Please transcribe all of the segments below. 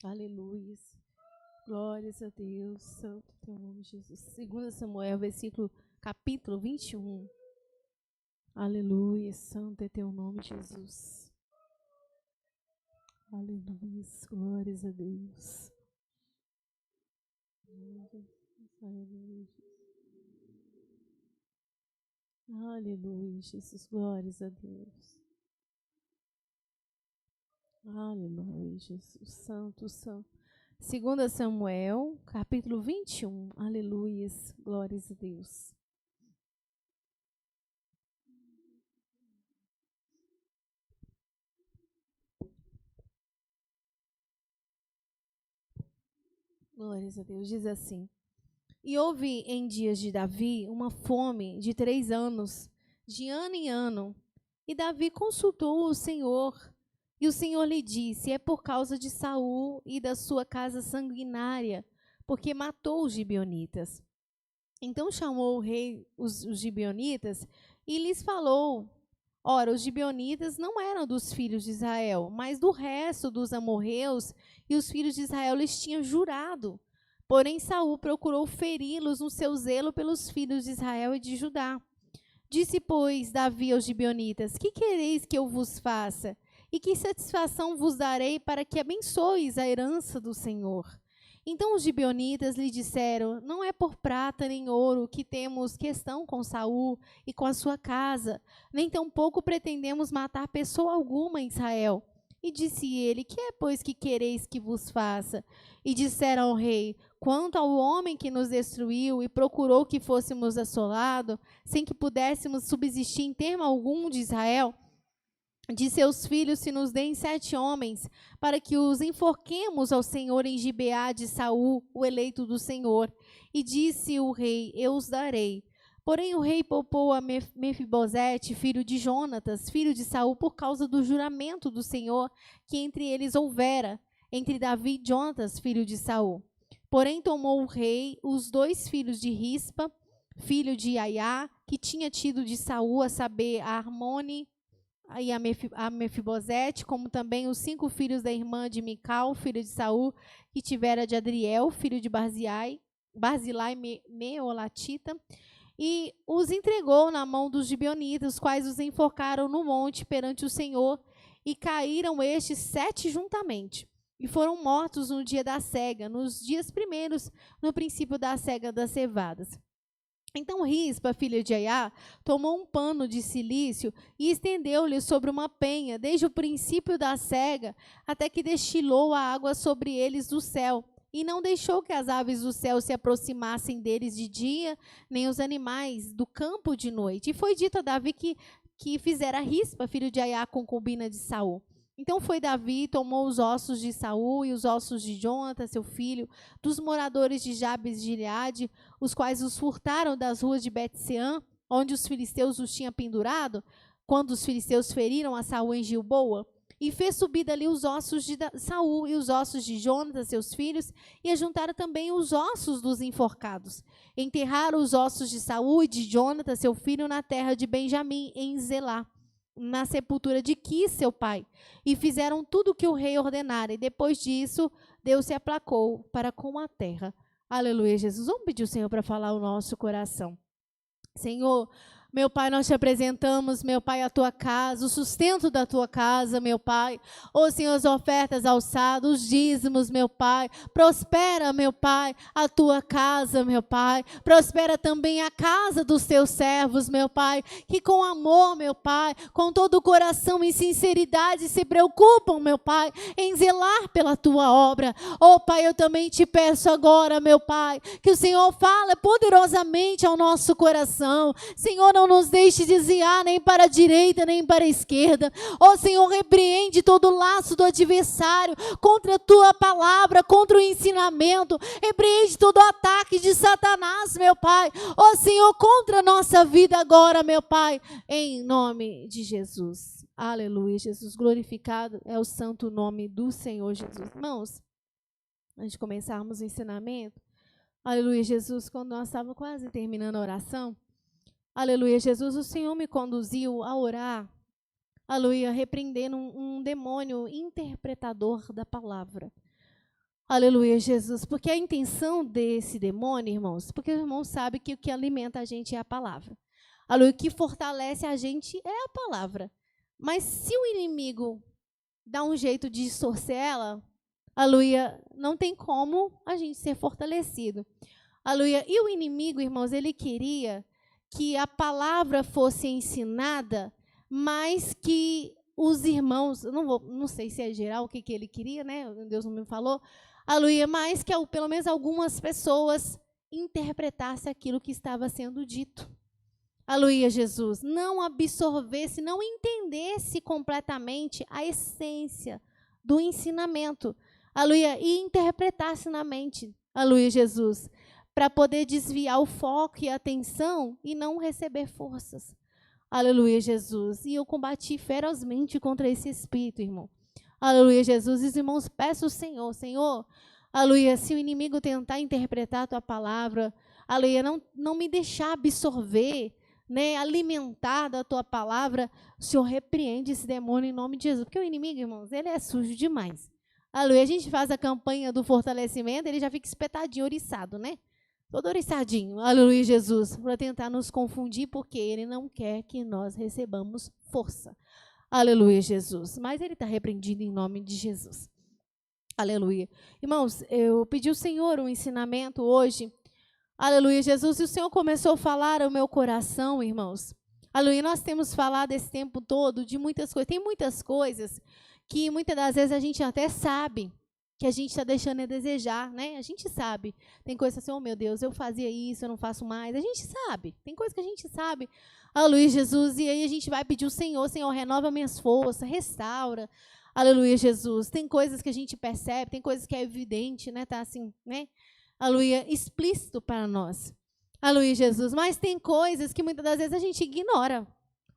Aleluia. Glórias a Deus. Santo é teu nome, Jesus. 2 Samuel, capítulo 21. Aleluia. Santo é teu nome, Jesus. Aleluia. Glórias a Deus. Aleluia. Aleluia, Jesus. Glórias a Deus. Aleluia, Jesus. Santo, santo. 2 Samuel, capítulo 21. Aleluia. Glórias a Deus. Glórias a Deus. Diz assim: E houve em dias de Davi uma fome de 3 anos, de ano em ano. E Davi consultou o Senhor. E o Senhor lhe disse: É por causa de Saul e da sua casa sanguinária, porque matou os gibeonitas. Então chamou o rei os gibeonitas e lhes falou: Ora, os gibeonitas não eram dos filhos de Israel, mas do resto dos amorreus, e os filhos de Israel lhes tinham jurado. Porém, Saul procurou feri-los no seu zelo pelos filhos de Israel e de Judá. Disse, pois, Davi aos gibeonitas: Que quereis que eu vos faça? E que satisfação vos darei para que abençoeis a herança do Senhor? Então os gibeonitas lhe disseram: Não é por prata nem ouro que temos questão com Saul e com a sua casa, nem tampouco pretendemos matar pessoa alguma em Israel. E disse ele: Que é, pois, que quereis que vos faça? E disseram ao rei: Quanto ao homem que nos destruiu e procurou que fôssemos assolados, sem que pudéssemos subsistir em termo algum de Israel, de seus filhos se nos deem 7 homens, para que os enforquemos ao Senhor em Gibeá de Saul, o eleito do Senhor. E disse o rei: Eu os darei. Porém o rei poupou a Mefibosete, filho de Jonatas, filho de Saul, por causa do juramento do Senhor que entre eles houvera, entre Davi e Jonatas, filho de Saul. Porém tomou o rei os 2 filhos de Rispa, filho de Aiá, que tinha tido de Saul, a saber, a Armone e a Mefibosete, como também os 5 filhos da irmã de Mical, filho de Saul, que tivera de Adriel, filho de Barzilai Meolatita, e os entregou na mão dos gibeonitas, os quais os enforcaram no monte perante o Senhor, e caíram estes 7 juntamente, e foram mortos no dia da cega, nos dias primeiros, no princípio da cega das cevadas. Então Rispa, filha de Aiá, tomou um pano de cilício e estendeu-lhe sobre uma penha, desde o princípio da cega, até que destilou a água sobre eles do céu, e não deixou que as aves do céu se aproximassem deles de dia, nem os animais do campo de noite. E foi dito a Davi que fizera Rispa, filho de Aiá, concubina de Saul. Então foi Davi, tomou os ossos de Saul e os ossos de Jonatas, seu filho, dos moradores de Jabes de Gileade, os quais os furtaram das ruas de Bet-seã, onde os filisteus os tinham pendurado, quando os filisteus feriram a Saul em Gilboa, e fez subir dali os ossos de Saul e os ossos de Jonatas, seus filhos, e ajuntaram também os ossos dos enforcados. Enterraram os ossos de Saul e de Jonatas, seu filho, na terra de Benjamim, em Zelá, na sepultura de Quis, seu pai, e fizeram tudo o que o rei ordenara, e depois disso Deus se aplacou para com a terra. Aleluia, Jesus. Vamos pedir ao Senhor para falar o nosso coração. Senhor, meu Pai, nós te apresentamos, meu Pai, a tua casa, o sustento da tua casa, meu Pai. Ó Senhor, as ofertas alçadas, os dízimos, meu Pai. Prospera, meu Pai, a tua casa, meu Pai. Prospera também a casa dos teus servos, meu Pai, que com amor, meu Pai, com todo o coração e sinceridade se preocupam, meu Pai, em zelar pela tua obra. Ó Pai, eu também te peço agora, meu Pai, que o Senhor fale poderosamente ao nosso coração. Senhor, não nos deixe desviar nem para a direita, nem para a esquerda. Ó Senhor, repreende todo o laço do adversário contra a tua palavra, contra o ensinamento. Repreende todo o ataque de Satanás, meu Pai. Ó Senhor, contra a nossa vida agora, meu Pai, em nome de Jesus. Aleluia, Jesus. Glorificado é o santo nome do Senhor Jesus. Irmãos, antes de começarmos o ensinamento, aleluia, Jesus, quando nós estávamos quase terminando a oração, aleluia, Jesus, o Senhor me conduziu a orar, aleluia, repreendendo um demônio interpretador da palavra. Aleluia, Jesus. Porque a intenção desse demônio, irmãos, porque o irmão sabe que o que alimenta a gente é a palavra. Aleluia, o que fortalece a gente é a palavra. Mas se o inimigo dá um jeito de distorcer ela, aleluia, não tem como a gente ser fortalecido. Aleluia. E o inimigo, irmãos, ele queria que a palavra fosse ensinada, mas que os irmãos, não sei se é geral o que ele queria, né? Deus não me falou. Aleluia, mas que pelo menos algumas pessoas interpretassem aquilo que estava sendo dito. Aleluia, Jesus. Não absorvesse, não entendesse completamente a essência do ensinamento. Aleluia, e interpretasse na mente. Aleluia, Jesus. Para poder desviar o foco e a atenção e não receber forças. Aleluia, Jesus. E eu combati ferozmente contra esse espírito, irmão. Aleluia, Jesus. E os irmãos, peço ao Senhor, Senhor, aleluia, se o inimigo tentar interpretar a tua palavra, aleluia, não me deixar absorver, né, alimentar da tua palavra, o Senhor repreende esse demônio em nome de Jesus. Porque o inimigo, irmãos, ele é sujo demais. Aleluia, a gente faz a campanha do fortalecimento, ele já fica espetadinho, oriçado, né? Todo oriçadinho, aleluia, Jesus, para tentar nos confundir, porque ele não quer que nós recebamos força. Aleluia, Jesus. Mas ele está repreendido em nome de Jesus. Aleluia. Irmãos, eu pedi ao Senhor um ensinamento hoje. Aleluia, Jesus. E o Senhor começou a falar ao meu coração, irmãos. Aleluia. Nós temos falado esse tempo todo de muitas coisas. Tem muitas coisas que muitas das vezes a gente até sabe que a gente está deixando a desejar, né? A gente sabe. Tem coisas assim, oh meu Deus, eu fazia isso, eu não faço mais. A gente sabe. Tem coisas que a gente sabe. Aleluia, Jesus. E aí a gente vai pedir ao Senhor, Senhor, renova minhas forças, restaura. Aleluia, Jesus. Tem coisas que a gente percebe, tem coisas que é evidente, né? Tá assim, né? Aleluia, explícito para nós. Aleluia, Jesus. Mas tem coisas que muitas das vezes a gente ignora.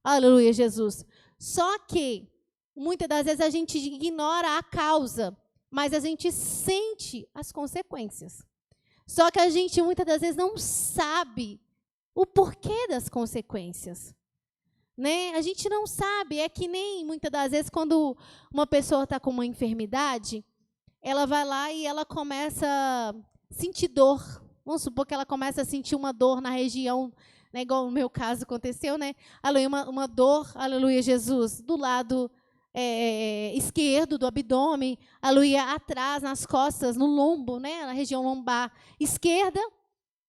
Aleluia, Jesus. Só que muitas das vezes a gente ignora a causa, mas a gente sente as consequências. Só que a gente muitas das vezes não sabe o porquê das consequências. Né? A gente não sabe, é que nem muitas das vezes quando uma pessoa está com uma enfermidade, ela vai lá e ela começa a sentir dor. Vamos supor que ela começa a sentir uma dor na região, né, igual no meu caso aconteceu, né? Aleluia, uma dor, aleluia, Jesus, do lado esquerdo do abdômen, aleluia, atrás, nas costas, no lombo, né, na região lombar esquerda.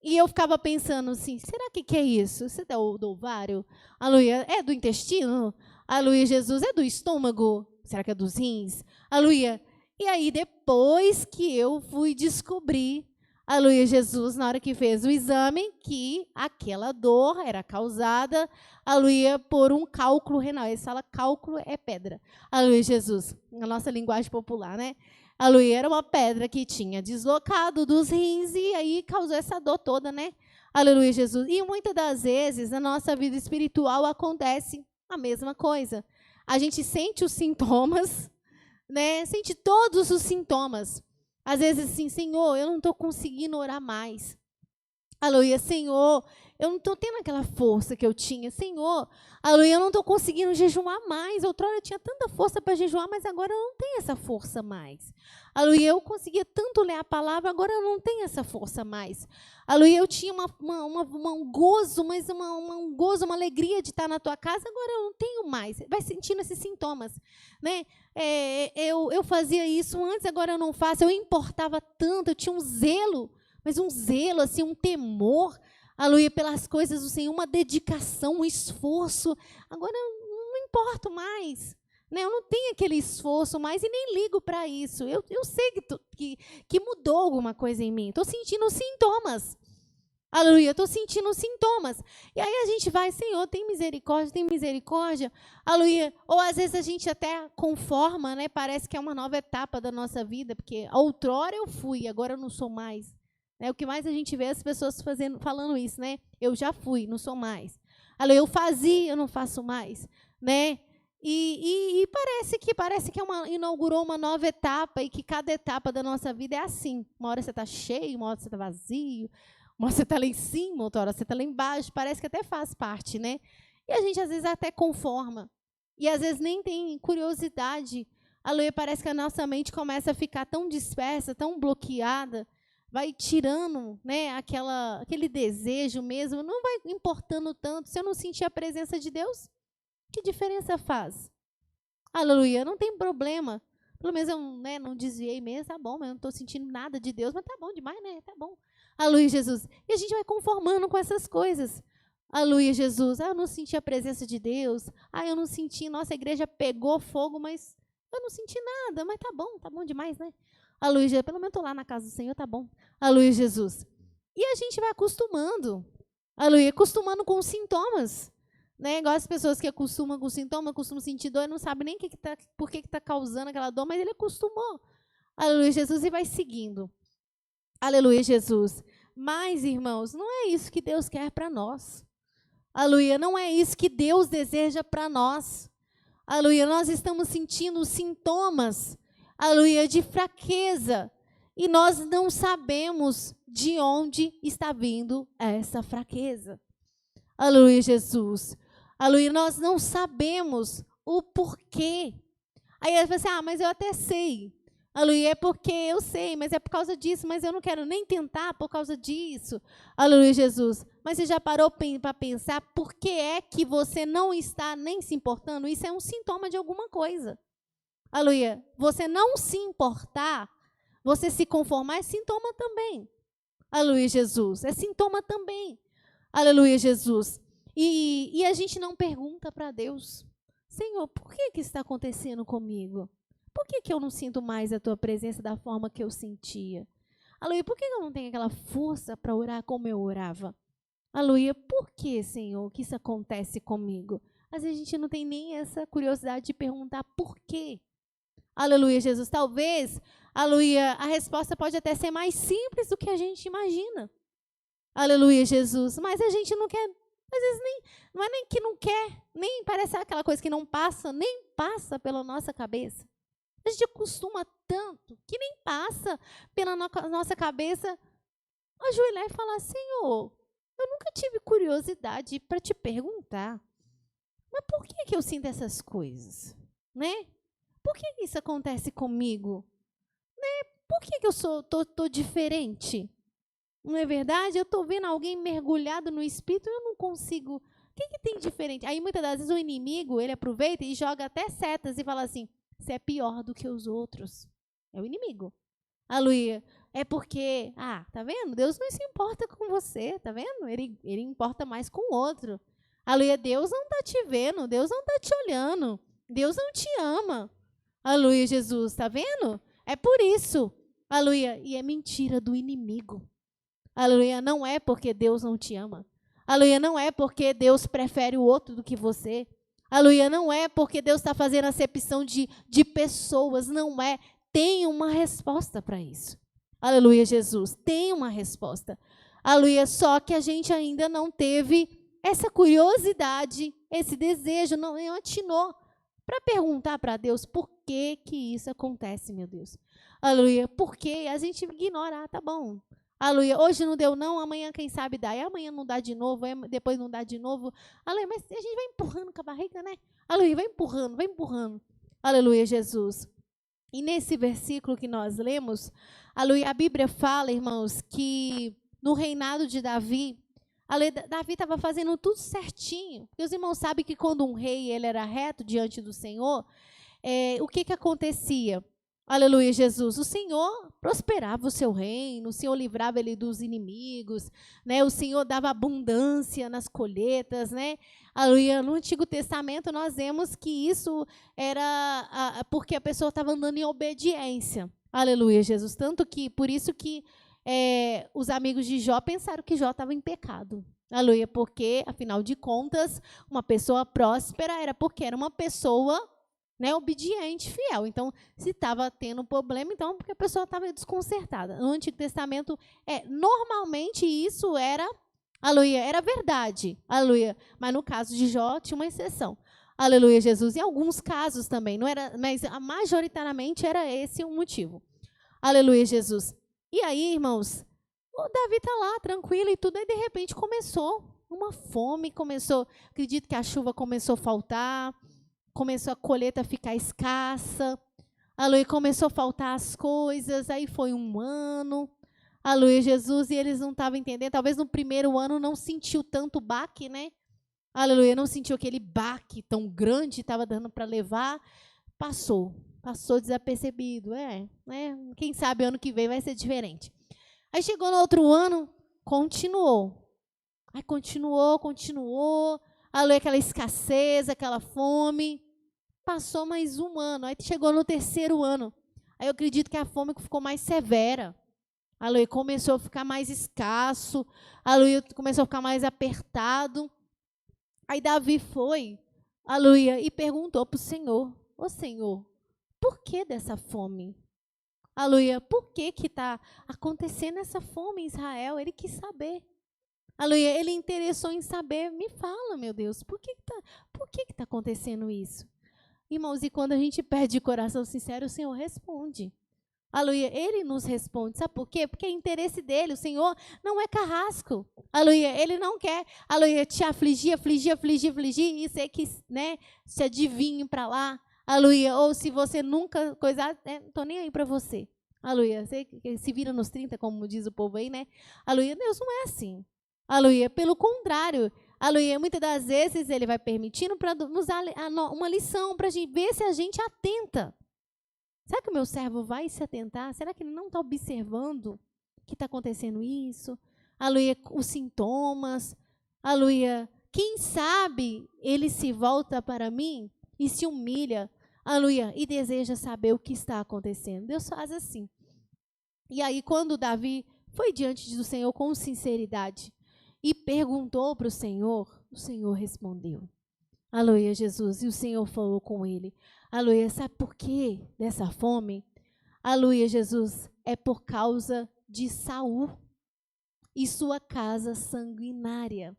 E eu ficava pensando assim, será que é isso? Você é do ovário? Aleluia, é do intestino? Aleluia, Jesus, é do estômago? Será que é dos rins? Aleluia. E aí, depois que eu fui descobrir, aleluia, Jesus, na hora que fez o exame, que aquela dor era causada, aleluia, por um cálculo renal. Eles falam cálculo é pedra. Aleluia, Jesus, na nossa linguagem popular, né? Aleluia, era uma pedra que tinha deslocado dos rins e aí causou essa dor toda, né? Aleluia, Jesus. E muitas das vezes, na nossa vida espiritual, acontece a mesma coisa. A gente sente os sintomas, né? Sente todos os sintomas. Às vezes, assim, Senhor, eu não estou conseguindo orar mais. Aleluia, Senhor, eu não estou tendo aquela força que eu tinha. Senhor, aleluia, eu não estou conseguindo jejuar mais. Outrora eu tinha tanta força para jejuar, mas agora eu não tenho essa força mais. Aleluia, eu conseguia tanto ler a palavra, agora eu não tenho essa força mais. Aleluia, eu tinha um gozo, mas um gozo, uma alegria de estar na tua casa, agora eu não tenho mais. Vai sentindo esses sintomas, né? Eu fazia isso antes, agora eu não faço. Eu importava tanto, eu tinha um zelo, mas um zelo, assim, um temor, aleluia, pelas coisas do Senhor, uma dedicação, um esforço. Agora eu não importo mais, né? Eu não tenho aquele esforço mais e nem ligo para isso. Eu sei que mudou alguma coisa em mim. Estou sentindo sintomas. Aleluia, estou sentindo sintomas. E aí a gente vai, Senhor, tem misericórdia. Aleluia. Ou às vezes a gente até conforma, né? Parece que é uma nova etapa da nossa vida, porque outrora eu fui, agora eu não sou mais. O que mais a gente vê é as pessoas falando isso, né? Eu já fui, não sou mais. Aleluia, eu fazia, eu não faço mais, né? E parece que inaugurou uma nova etapa e que cada etapa da nossa vida é assim. Uma hora você está cheio, uma hora você está vazio, uma hora você está lá em cima, outra hora você está lá embaixo. Parece que até faz parte, né? E a gente às vezes até conforma. E às vezes nem tem curiosidade, Aleluia, parece que a nossa mente começa a ficar tão dispersa, tão bloqueada, vai tirando, né, aquele desejo mesmo, não vai importando tanto. Se eu não sentir a presença de Deus, que diferença faz? Aleluia, não tem problema. Pelo menos eu, né, não desviei mesmo, tá bom, mas eu não estou sentindo nada de Deus, mas tá bom demais, né? Tá bom. Aleluia, Jesus. E a gente vai conformando com essas coisas. Aleluia, Jesus. Ah, eu não senti a presença de Deus. Ah, eu não senti, nossa igreja pegou fogo, mas eu não senti nada, mas tá bom demais, né? Aleluia, Jesus. Pelo menos estou lá na casa do Senhor, tá bom. Aleluia, Jesus. E a gente vai acostumando. Aleluia, acostumando com os sintomas. Né? Igual as pessoas que acostumam com sintoma, costumam sentir dor, não sabem nem por que está causando aquela dor, mas ele acostumou. Aleluia, Jesus, e vai seguindo. Aleluia, Jesus. Mas, irmãos, não é isso que Deus quer para nós. Aleluia, não é isso que Deus deseja para nós. Aleluia, nós estamos sentindo sintomas, aleluia, de fraqueza, e nós não sabemos de onde está vindo essa fraqueza. Aleluia, Jesus. Aleluia, nós não sabemos o porquê. Aí ele fala assim, mas eu até sei. Aleluia, é porque eu sei, mas é por causa disso, mas eu não quero nem tentar por causa disso. Aleluia, Jesus. Mas você já parou para pensar por que é que você não está nem se importando? Isso é um sintoma de alguma coisa. Aleluia. Você não se importar, você se conformar é sintoma também. Aleluia, Jesus. É sintoma também. Aleluia, Jesus. E a gente não pergunta para Deus, Senhor, por que está acontecendo comigo? Por que eu não sinto mais a tua presença da forma que eu sentia? Aleluia, por que eu não tenho aquela força para orar como eu orava? Aleluia, por que, Senhor, que isso acontece comigo? Às vezes a gente não tem nem essa curiosidade de perguntar por quê. Aleluia, Jesus. Talvez, aleluia, a resposta pode até ser mais simples do que a gente imagina. Aleluia, Jesus. Mas a gente não quer, às vezes não é nem que não quer, nem parece aquela coisa que não passa, nem passa pela nossa cabeça. A gente acostuma tanto que nem passa pela nossa cabeça ajoelhar e falar, Senhor, eu nunca tive curiosidade para te perguntar, mas por que eu sinto essas coisas? Né? Por que isso acontece comigo? Né? Por que eu tô diferente? Não é verdade? Eu estou vendo alguém mergulhado no Espírito e eu não consigo. O que tem diferente? Aí, muitas das vezes, o inimigo, ele aproveita e joga até setas e fala assim, você é pior do que os outros. É o inimigo. Aleluia. É porque, tá vendo? Deus não se importa com você, tá vendo? Ele importa mais com o outro. Aleluia. Deus não está te vendo, Deus não está te olhando, Deus não te ama. Aleluia, Jesus, tá vendo? É por isso. Aleluia. E é mentira do inimigo. Aleluia, não é porque Deus não te ama. Aleluia, não é porque Deus prefere o outro do que você. Aleluia, não é porque Deus está fazendo acepção de pessoas, não é. Tem uma resposta para isso. Aleluia, Jesus, tem uma resposta. Aleluia, só que a gente ainda não teve essa curiosidade, esse desejo, não atinou para perguntar para Deus por que isso acontece, meu Deus. Aleluia, porque a gente ignora, tá bom. Aleluia, hoje não deu não, amanhã quem sabe dá, e amanhã não dá de novo, depois não dá de novo. Aleluia, mas a gente vai empurrando com a barriga, né? Aleluia, vai empurrando, vai empurrando. Aleluia, Jesus. E nesse versículo que nós lemos, aleluia, a Bíblia fala, irmãos, que no reinado de Davi, aleluia, Davi estava fazendo tudo certinho. Porque os irmãos sabem que quando um rei ele era reto diante do Senhor, o que acontecia? Aleluia, Jesus. O Senhor prosperava o seu reino, o Senhor livrava ele dos inimigos, né? O Senhor dava abundância nas colheitas, né? Aleluia. No Antigo Testamento nós vemos que isso era porque a pessoa estava andando em obediência. Aleluia, Jesus. Tanto que, por isso que os amigos de Jó pensaram que Jó estava em pecado. Aleluia, porque, afinal de contas, uma pessoa próspera era porque era uma pessoa, né, obediente, fiel. Então, se estava tendo problema, então porque a pessoa estava desconcertada. No Antigo Testamento, normalmente isso era, aleluia, era verdade, aleluia. Mas no caso de Jó, tinha uma exceção. Aleluia, Jesus. Em alguns casos também, não era, mas majoritariamente era esse o motivo. Aleluia, Jesus. E aí, irmãos, o Davi está lá, tranquilo e tudo, aí de repente começou uma fome, acredito que a chuva começou a faltar, começou a colheita a ficar escassa. Aleluia, começou a faltar as coisas, aí foi um ano, aleluia, Jesus, e eles não estavam entendendo, talvez no primeiro ano não sentiu tanto baque, né? Aleluia, não sentiu aquele baque tão grande, estava dando para levar, passou desapercebido, né? Quem sabe ano que vem vai ser diferente. Aí chegou no outro ano, continuou. Aí continuou, aleluia, aquela escassez, aquela fome. Passou mais um ano, aí chegou no terceiro ano. Aí eu acredito que a fome ficou mais severa. Aleluia, começou a ficar mais escasso. Aleluia, começou a ficar mais apertado. Aí Davi foi, aleluia, e perguntou para o Senhor: ô Senhor, por que dessa fome? Aleluia, por que está acontecendo essa fome em Israel? Ele quis saber. Aleluia, ele interessou em saber. Me fala, meu Deus, por que está acontecendo isso? Irmãos, e quando a gente pede coração sincero, o Senhor responde. Aleluia, Ele nos responde. Sabe por quê? Porque é interesse dele. O Senhor não é carrasco. Aleluia, Ele não quer, aleluia, te afligir, e ser que, né, se adivinhe para lá. Aleluia, ou se você nunca coisar, não estou nem aí para você. Aleluia, você se vira nos 30, como diz o povo aí, né? Aleluia, Deus não é assim. Aleluia, pelo contrário. Aleluia, muitas das vezes Ele vai permitindo para nos dar uma lição, para a gente ver se a gente atenta. Será que o meu servo vai se atentar? Será que ele não está observando que está acontecendo isso? Aleluia, os sintomas. Aleluia, quem sabe ele se volta para mim e se humilha. Aleluia, e deseja saber o que está acontecendo. Deus faz assim. E aí, quando Davi foi diante do Senhor com sinceridade e perguntou para o Senhor respondeu. Aleluia, Jesus. E o Senhor falou com ele. Aleluia, sabe por quê dessa fome? Aleluia, Jesus. É por causa de Saul e sua casa sanguinária.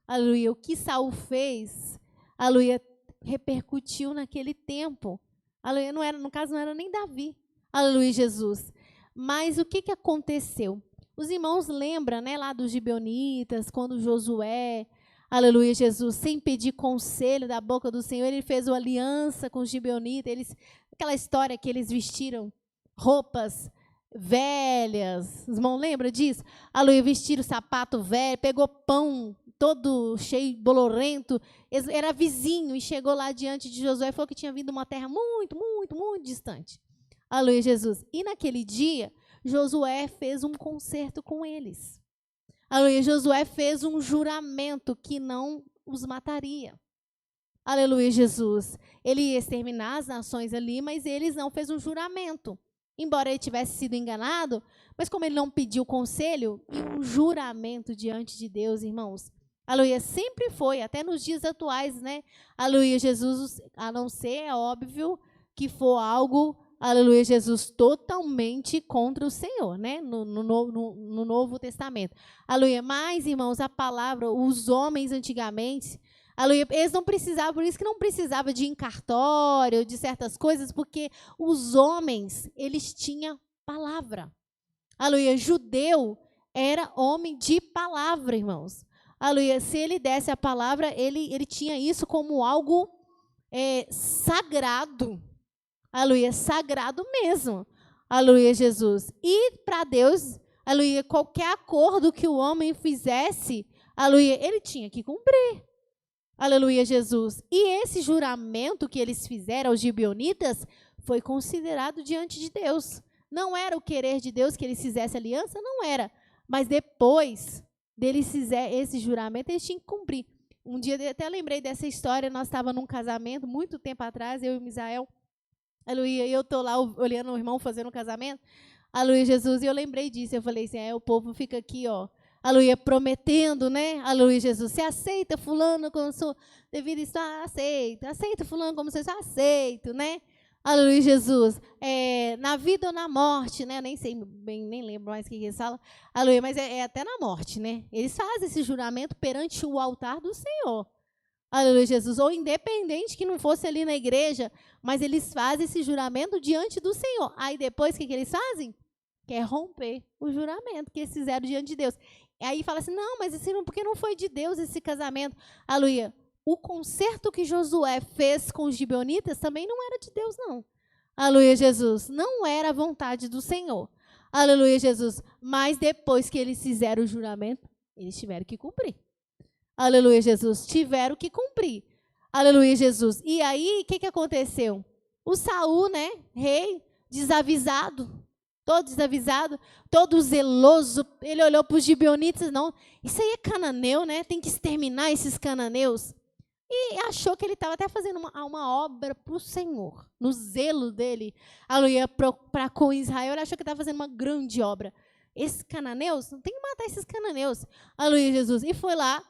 Aleluia, o que Saul fez, aleluia, repercutiu naquele tempo. Aleluia, no caso não era nem Davi. Aleluia, Jesus. Mas o que aconteceu? Os irmãos lembram, né, lá dos gibeonitas, quando Josué, aleluia, Jesus, sem pedir conselho da boca do Senhor, ele fez uma aliança com os gibeonitas, aquela história que eles vestiram roupas velhas, os irmãos lembram disso? Aleluia, vestiram sapato velho, pegou pão todo cheio, bolorento, era vizinho e chegou lá diante de Josué e falou que tinha vindo uma terra muito, muito, muito distante. Aleluia, Jesus. E naquele dia, Josué fez um concerto com eles. Aleluia, Josué fez um juramento que não os mataria. Aleluia, Jesus. Ele ia exterminar as nações ali, mas eles não fez um juramento. Embora ele tivesse sido enganado, mas como ele não pediu conselho, e um juramento diante de Deus, irmãos. Aleluia, sempre foi, até nos dias atuais, né? Aleluia, Jesus, a não ser, é óbvio, que for algo, aleluia, Jesus, totalmente contra o Senhor, né? No Novo Testamento. Aleluia, mas, irmãos, a palavra, os homens antigamente, aleluia, eles não precisavam, por isso que não precisava de ir em cartório, de certas coisas, porque os homens, eles tinham palavra. Aleluia, judeu era homem de palavra, irmãos. Aleluia, se ele desse a palavra, ele tinha isso como algo sagrado. Aleluia, sagrado mesmo. Aleluia, Jesus. E para Deus, aleluia, qualquer acordo que o homem fizesse, aleluia, ele tinha que cumprir. Aleluia, Jesus. E esse juramento que eles fizeram aos gibeonitas foi considerado diante de Deus. Não era o querer de Deus que eles fizessem aliança, não era. Mas depois deles fizer esse juramento, eles tinham que cumprir. Um dia, eu até lembrei dessa história, nós estávamos num casamento, muito tempo atrás, eu e o Misael, aleluia, e eu estou lá olhando o irmão fazendo um casamento, aleluia, Jesus, e eu lembrei disso, eu falei assim, o povo fica aqui, ó, aleluia, prometendo, né, aleluia, Jesus, você aceita fulano como sou devido isso? Aceita fulano como sou, aceito, né, aleluia, Jesus, na vida ou na morte, né, nem sei bem, nem lembro mais o que eles falam, aleluia, mas é até na morte, né, eles fazem esse juramento perante o altar do Senhor, aleluia, Jesus, ou independente que não fosse ali na igreja, mas eles fazem esse juramento diante do Senhor, aí depois o que eles fazem? Quer romper o juramento que eles fizeram diante de Deus, aí fala assim, não, mas assim, porque não foi de Deus esse casamento, aleluia, o concerto que Josué fez com os gibeonitas também não era de Deus, não. Aleluia, Jesus. Não era a vontade do Senhor. Aleluia, Jesus. Mas depois que eles fizeram o juramento, eles tiveram que cumprir. Aleluia, Jesus. Tiveram que cumprir. Aleluia, Jesus. E aí, o que aconteceu? O Saul, né, rei, desavisado, todo zeloso, ele olhou para os gibeonitas, não, isso aí é cananeu, né? Tem que exterminar esses cananeus. E achou que ele estava até fazendo uma obra para o Senhor, no zelo dele, aleluia, para com Israel, ele achou que estava fazendo uma grande obra. Esses cananeus, não tem que matar esses cananeus, aleluia, Jesus. E foi lá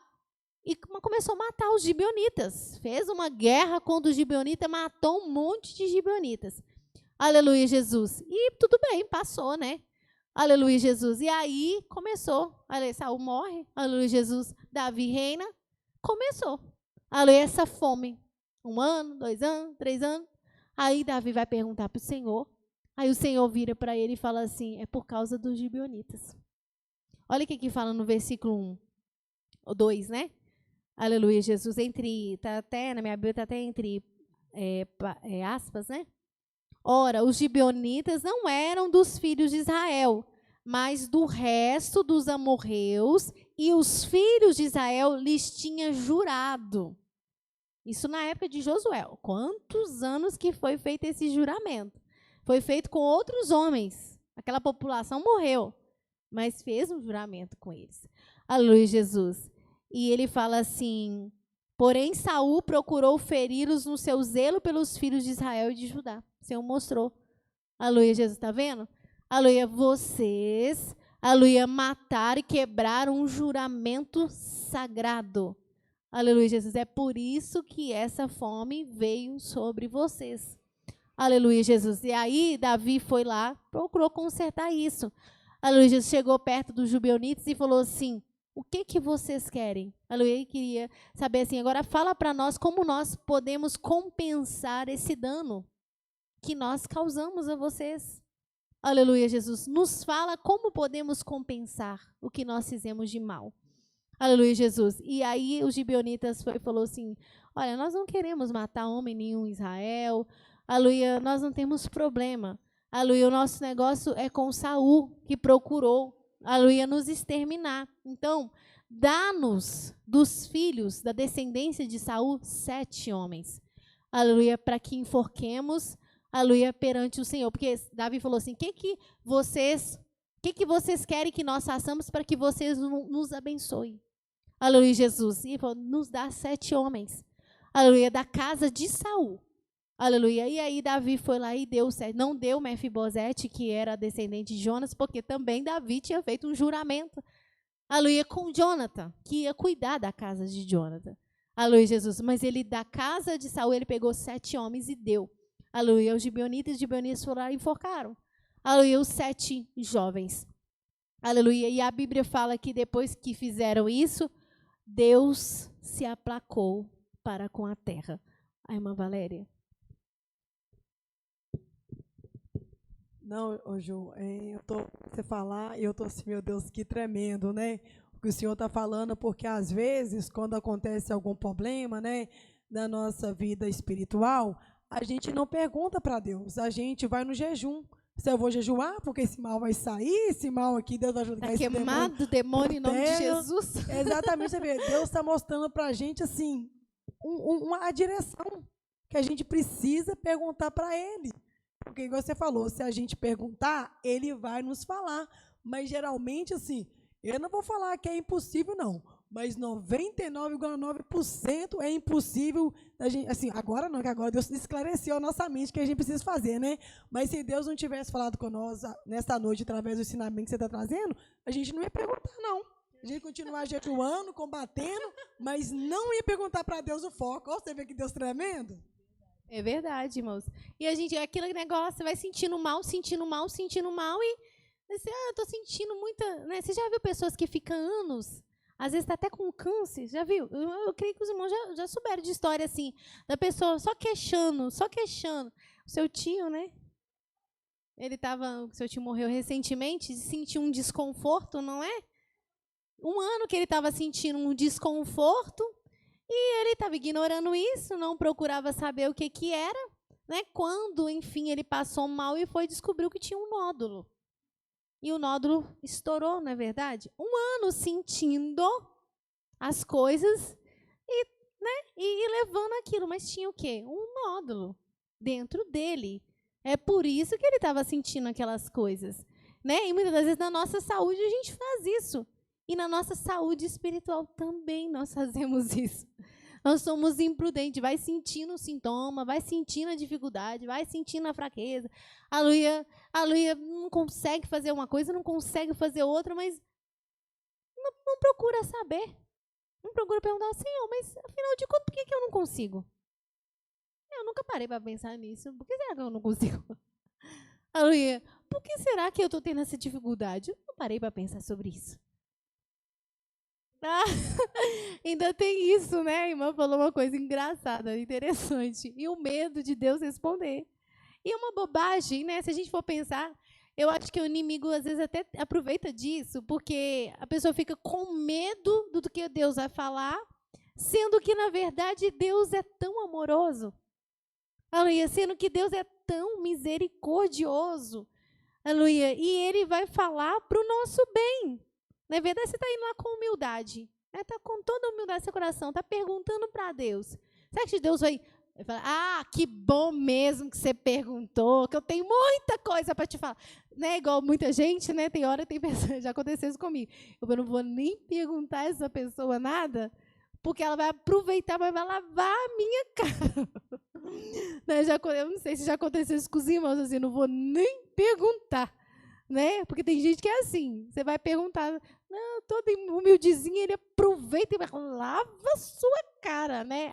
e começou a matar os gibeonitas. Fez uma guerra contra os gibeonitas, matou um monte de gibeonitas. Aleluia, Jesus. E tudo bem, passou, né? Aleluia, Jesus. E aí começou. Aleluia, Saul morre. Aleluia, Jesus. Davi reina. Começou. Aleluia, essa fome. 1 ano, 2 anos, 3 anos. Aí Davi vai perguntar para o Senhor. Aí o Senhor vira para ele e fala assim, é por causa dos gibeonitas. Olha o que fala no versículo 1, ou 2, né? Aleluia, Jesus. Está até, na minha Bíblia, está até entre aspas, né? Ora, os gibeonitas não eram dos filhos de Israel, mas do resto dos amorreus, e os filhos de Israel lhes tinha jurado. Isso na época de Josué. Quantos anos que foi feito esse juramento? Foi feito com outros homens. Aquela população morreu, mas fez um juramento com eles. Aleluia, Jesus. E ele fala assim, porém Saul procurou feri-los no seu zelo pelos filhos de Israel e de Judá. O Senhor mostrou. Aleluia, Jesus, está vendo? Aleluia, vocês, aleluia, mataram e quebraram um juramento sagrado. Aleluia, Jesus, é por isso que essa fome veio sobre vocês. Aleluia, Jesus. E aí Davi foi lá, procurou consertar isso. Aleluia, Jesus chegou perto dos gibeonitas e falou assim, o que vocês querem? Aleluia, ele queria saber assim, agora fala para nós como nós podemos compensar esse dano que nós causamos a vocês. Aleluia, Jesus. Nos fala como podemos compensar o que nós fizemos de mal. Aleluia, Jesus. E aí os gibeonitas falou assim, olha, nós não queremos matar homem nenhum em Israel. Aleluia, nós não temos problema. Aleluia, o nosso negócio é com Saul, que procurou, aleluia, nos exterminar. Então, dá-nos dos filhos da descendência de Saul 7 homens. Aleluia, para que enforquemos, aleluia, perante o Senhor. Porque Davi falou assim, o que vocês querem que nós façamos para que vocês nos abençoem? Aleluia, Jesus. E falou, nos dá 7 homens. Aleluia, da casa de Saul. Aleluia. E aí Davi foi lá e deu 7. Não deu Mefibosete, que era descendente de Jonas, porque também Davi tinha feito um juramento. Aleluia, com Jonathan, que ia cuidar da casa de Jonathan. Aleluia, Jesus. Mas ele, da casa de Saul, ele pegou 7 homens e deu. Aleluia. Os gibeonitas foram lá e enforcaram. Aleluia, os 7 jovens. Aleluia. E a Bíblia fala que depois que fizeram isso, Deus se aplacou para com a terra. A irmã Valéria. Não, ô Ju, você falar e eu tô assim, meu Deus, que tremendo, né? O que o Senhor está falando, porque às vezes, quando acontece algum problema, né, na nossa vida espiritual, a gente não pergunta para Deus, a gente vai no jejum. Se eu vou jejuar, porque esse mal vai sair, esse mal aqui, Deus vai ajudar esse demônio. Está queimado o demônio em nome de Jesus. Exatamente, você vê, Deus está mostrando para a gente, assim, uma direção que a gente precisa perguntar para Ele. Porque, igual você falou, se a gente perguntar, Ele vai nos falar. Mas, geralmente, assim, eu não vou falar que é impossível, não. Mas 99,9% é impossível, a gente, assim, agora não, que agora Deus esclareceu a nossa mente que a gente precisa fazer, né? Mas se Deus não tivesse falado com nós nesta noite, através do ensinamento que você está trazendo, a gente não ia perguntar, não. A gente ia continuar jejuando, combatendo, mas não ia perguntar para Deus o foco. Ó, você vê que Deus tremendo? É verdade, irmãos. E a gente, aquele negócio, você vai sentindo mal e você, eu tô sentindo muita, né? Você já viu pessoas que ficam anos, às vezes tá até com câncer, já viu? Eu creio que os irmãos já souberam de história assim, da pessoa só queixando. O seu tio, né? O seu tio morreu recentemente, sentiu um desconforto, não é? 1 ano que ele estava sentindo um desconforto, e ele estava ignorando isso, não procurava saber o que era, né, quando, enfim, ele passou mal e descobriu que tinha um nódulo. E o nódulo estourou, não é verdade? 1 ano sentindo as coisas e levando aquilo. Mas tinha o quê? Um nódulo dentro dele. É por isso que ele estava sentindo aquelas coisas. Né? E muitas das vezes na nossa saúde a gente faz isso. E na nossa saúde espiritual também nós fazemos isso. Nós somos imprudentes, vai sentindo o sintoma, vai sentindo a dificuldade, vai sentindo a fraqueza. Aleluia, não consegue fazer uma coisa, não consegue fazer outra, mas não procura saber. Não procura perguntar, Senhor, mas afinal de contas, por que eu não consigo? Eu nunca parei para pensar nisso. Por que será que eu não consigo? Aleluia. Por que será que eu estou tendo essa dificuldade? Eu não parei para pensar sobre isso. Ah, ainda tem isso, né? A irmã falou uma coisa engraçada, interessante. E o medo de Deus responder. E é uma bobagem, né? Se a gente for pensar, eu acho que o inimigo às vezes até aproveita disso, porque a pessoa fica com medo do que Deus vai falar, sendo que, na verdade, Deus é tão amoroso. Aleluia, sendo que Deus é tão misericordioso. Aleluia, e Ele vai falar para o nosso bem. Na verdade, você está indo lá com humildade. Está com toda a humildade no seu coração. Está perguntando para Deus. Será que Deus vai falar, que bom mesmo que você perguntou, que eu tenho muita coisa para te falar. Né? Igual muita gente, né? Tem hora, tem pessoa, já aconteceu isso comigo. Eu não vou nem perguntar a essa pessoa nada, porque ela vai aproveitar, vai lavar a minha cara. Né? Eu não sei se já aconteceu isso com os irmãos, assim, não vou nem perguntar. Né? Porque tem gente que é assim, você vai perguntar, não, todo humildezinho, ele aproveita e vai lava a sua cara, né?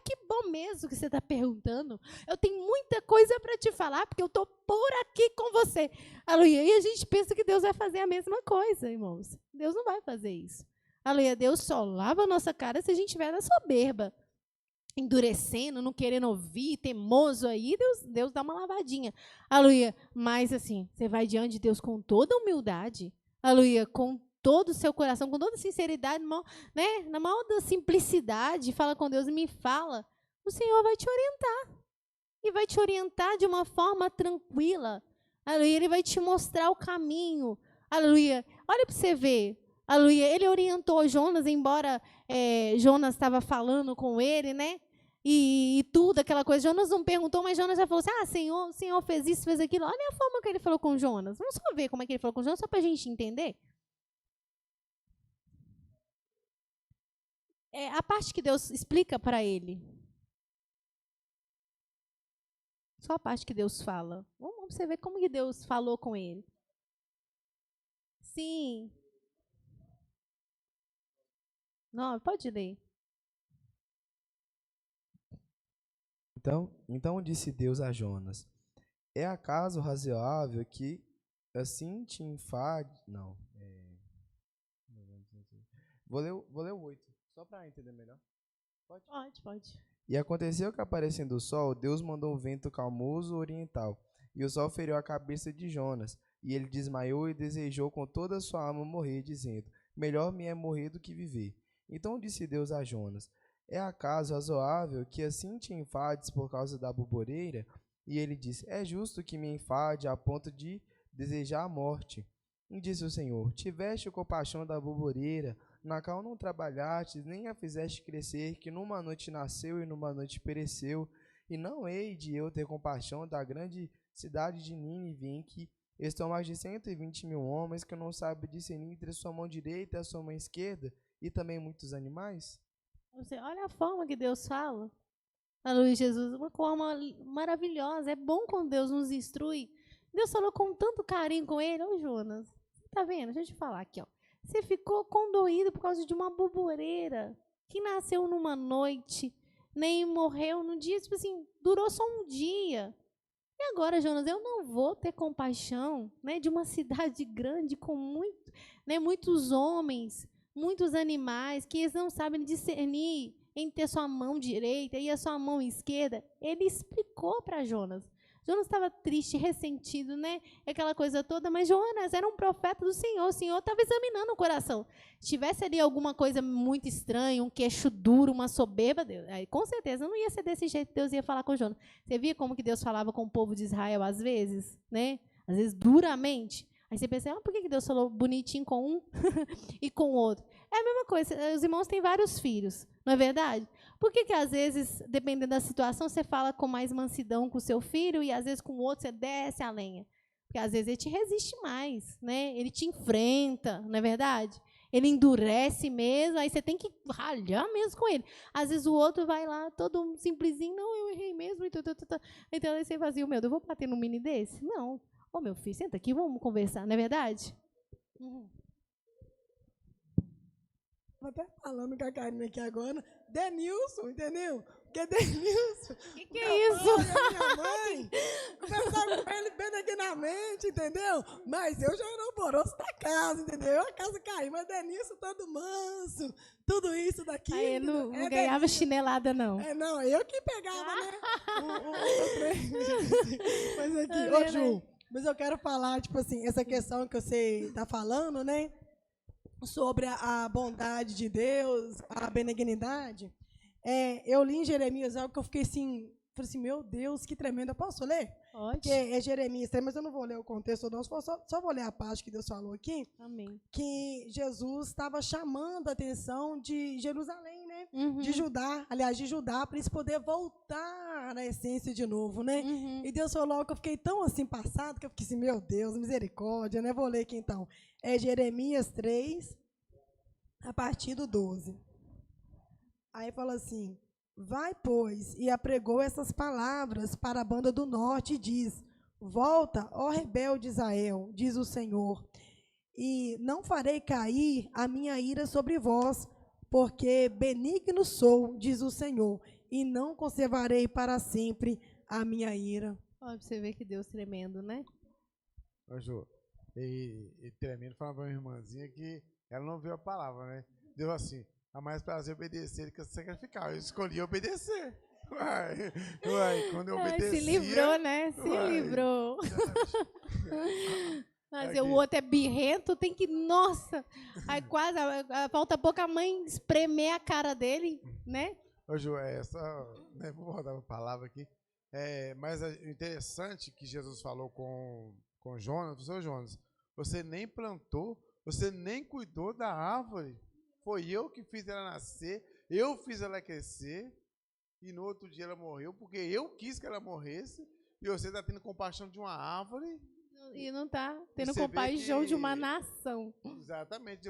Que bom mesmo que você está perguntando. Eu tenho muita coisa para te falar, porque eu estou por aqui com você. Aleluia. E a gente pensa que Deus vai fazer a mesma coisa, irmãos. Deus não vai fazer isso. Aleluia. Deus só lava a nossa cara se a gente estiver na soberba. Endurecendo, não querendo ouvir, teimoso aí, Deus dá uma lavadinha. Aleluia. Mas assim, você vai diante de Deus com toda humildade, aleluia, com todo o seu coração, com toda sinceridade, né, na maior da simplicidade, fala com Deus e me fala, o Senhor vai te orientar. E vai te orientar de uma forma tranquila. Aleluia. Ele vai te mostrar o caminho. Aleluia. Olha para você ver. Aleluia. Ele orientou Jonas, embora Jonas estava falando com ele, né? E tudo, aquela coisa. Jonas não perguntou, mas Jonas já falou assim, Senhor, o Senhor fez isso, fez aquilo. Olha a forma que ele falou com Jonas. Vamos só ver como é que ele falou com Jonas, só para a gente entender. A parte que Deus explica para ele. Só a parte que Deus fala. Vamos você ver como que Deus falou com ele. Sim. Não, pode ler. Então disse Deus a Jonas: é acaso razoável que assim te enfade? Não. Vou ler o 8, só para entender melhor. Pode. E aconteceu que, aparecendo o sol, Deus mandou um vento calmoso oriental, e o sol feriu a cabeça de Jonas, e ele desmaiou e desejou com toda a sua alma morrer, dizendo: melhor me é morrer do que viver. Então disse Deus a Jonas: é acaso razoável que assim te enfades por causa da buboreira? E ele disse: é justo que me enfade a ponto de desejar a morte. E disse o Senhor: tiveste compaixão da buboreira, na qual não trabalhaste, nem a fizeste crescer, que numa noite nasceu e numa noite pereceu, e não hei de eu ter compaixão da grande cidade de Nínive, em que estão mais de 120.000 homens que não sabem discernir entre a sua mão direita e a sua mão esquerda, e também muitos animais? Olha a forma que Deus fala. Aleluia, Jesus, uma forma maravilhosa. É bom quando Deus nos instrui. Deus falou com tanto carinho com ele. Ô, Jonas, você tá vendo? Deixa eu te falar aqui, ó. Você ficou condoído por causa de uma buboreira que nasceu numa noite, nem morreu num dia, tipo assim, durou só um dia. E agora, Jonas, eu não vou ter compaixão, né, de uma cidade grande com muitos homens, muitos animais, que eles não sabem discernir entre a sua mão direita e a sua mão esquerda. Ele explicou para Jonas. Jonas estava triste, ressentido, né? Aquela coisa toda, mas Jonas era um profeta do Senhor. O Senhor estava examinando o coração. Se tivesse ali alguma coisa muito estranha, um queixo duro, uma soberba, Deus, aí, com certeza não ia ser desse jeito que Deus ia falar com Jonas. Você via como que Deus falava com o povo de Israel às vezes, né? Às vezes duramente. Aí você pensa, por que Deus falou bonitinho com um e com o outro? É a mesma coisa, os irmãos têm vários filhos, não é verdade? Por que às vezes, dependendo da situação, você fala com mais mansidão com o seu filho e às vezes com o outro você desce a lenha? Porque às vezes ele te resiste mais, né? Ele te enfrenta, não é verdade? Ele endurece mesmo, aí você tem que ralhar mesmo com ele. Às vezes o outro vai lá, todo simplesinho, não, eu errei mesmo. Então aí você fazia, meu Deus, eu vou bater num mini desse? Não. Ô, meu filho, senta aqui, vamos conversar, não é verdade? Estou até falando com a Karine aqui agora. Denilson, entendeu? Porque Denilson. Que é isso? Minha mãe. Conversava com ele bem aqui na mente, entendeu? Mas eu já era o alvoroço da casa, entendeu? A casa caiu, mas Denilson todo manso. Tudo isso daqui. Aí ele não ganhava chinelada, não. Não, eu que pegava, né? Mas aqui, ô Ju, mas eu quero falar, tipo assim, essa questão que você está falando, né? Sobre a bondade de Deus, a benignidade. Eu li em Jeremias algo que eu fiquei assim, falei assim, meu Deus, que tremendo. Eu posso ler? Pode. Porque é Jeremias, mas eu não vou ler o contexto, não, só vou ler a parte que Deus falou aqui. Amém. Que Jesus estava chamando a atenção de Jerusalém, né? Uhum. De Judá, para eles poderem voltar na essência de novo, né? Uhum. E Deus falou que eu fiquei tão assim passado, que eu fiquei assim, meu Deus, misericórdia, né? Vou ler aqui então. É Jeremias 3, a partir do 12. Aí fala assim, vai, pois, e apregou essas palavras para a banda do norte e diz, volta, ó rebelde Israel, diz o Senhor, e não farei cair a minha ira sobre vós, porque benigno sou, diz o Senhor, e não conservarei para sempre a minha ira. Olha, você vê que Deus tremendo, né? Ô, Ju, e tremendo, falando para minha irmãzinha que ela não viu a palavra, né? Deu assim, há mais prazer obedecer do que sacrificar. Eu escolhi obedecer. Uai, quando eu obedecia... Se livrou, né? Se livrou. Mas o outro é birrento, tem que... Nossa! Aí quase, falta pouco a mãe espremer a cara dele, né? Ô, Ju, né, vou rodar a palavra aqui. Mas o interessante que Jesus falou com Jonas, o Jonas, você nem plantou, você nem cuidou da árvore. Foi eu que fiz ela nascer, eu fiz ela crescer, e no outro dia ela morreu, porque eu quis que ela morresse, e você está tendo compaixão de uma árvore. E não está tendo compaixão de uma nação. Exatamente.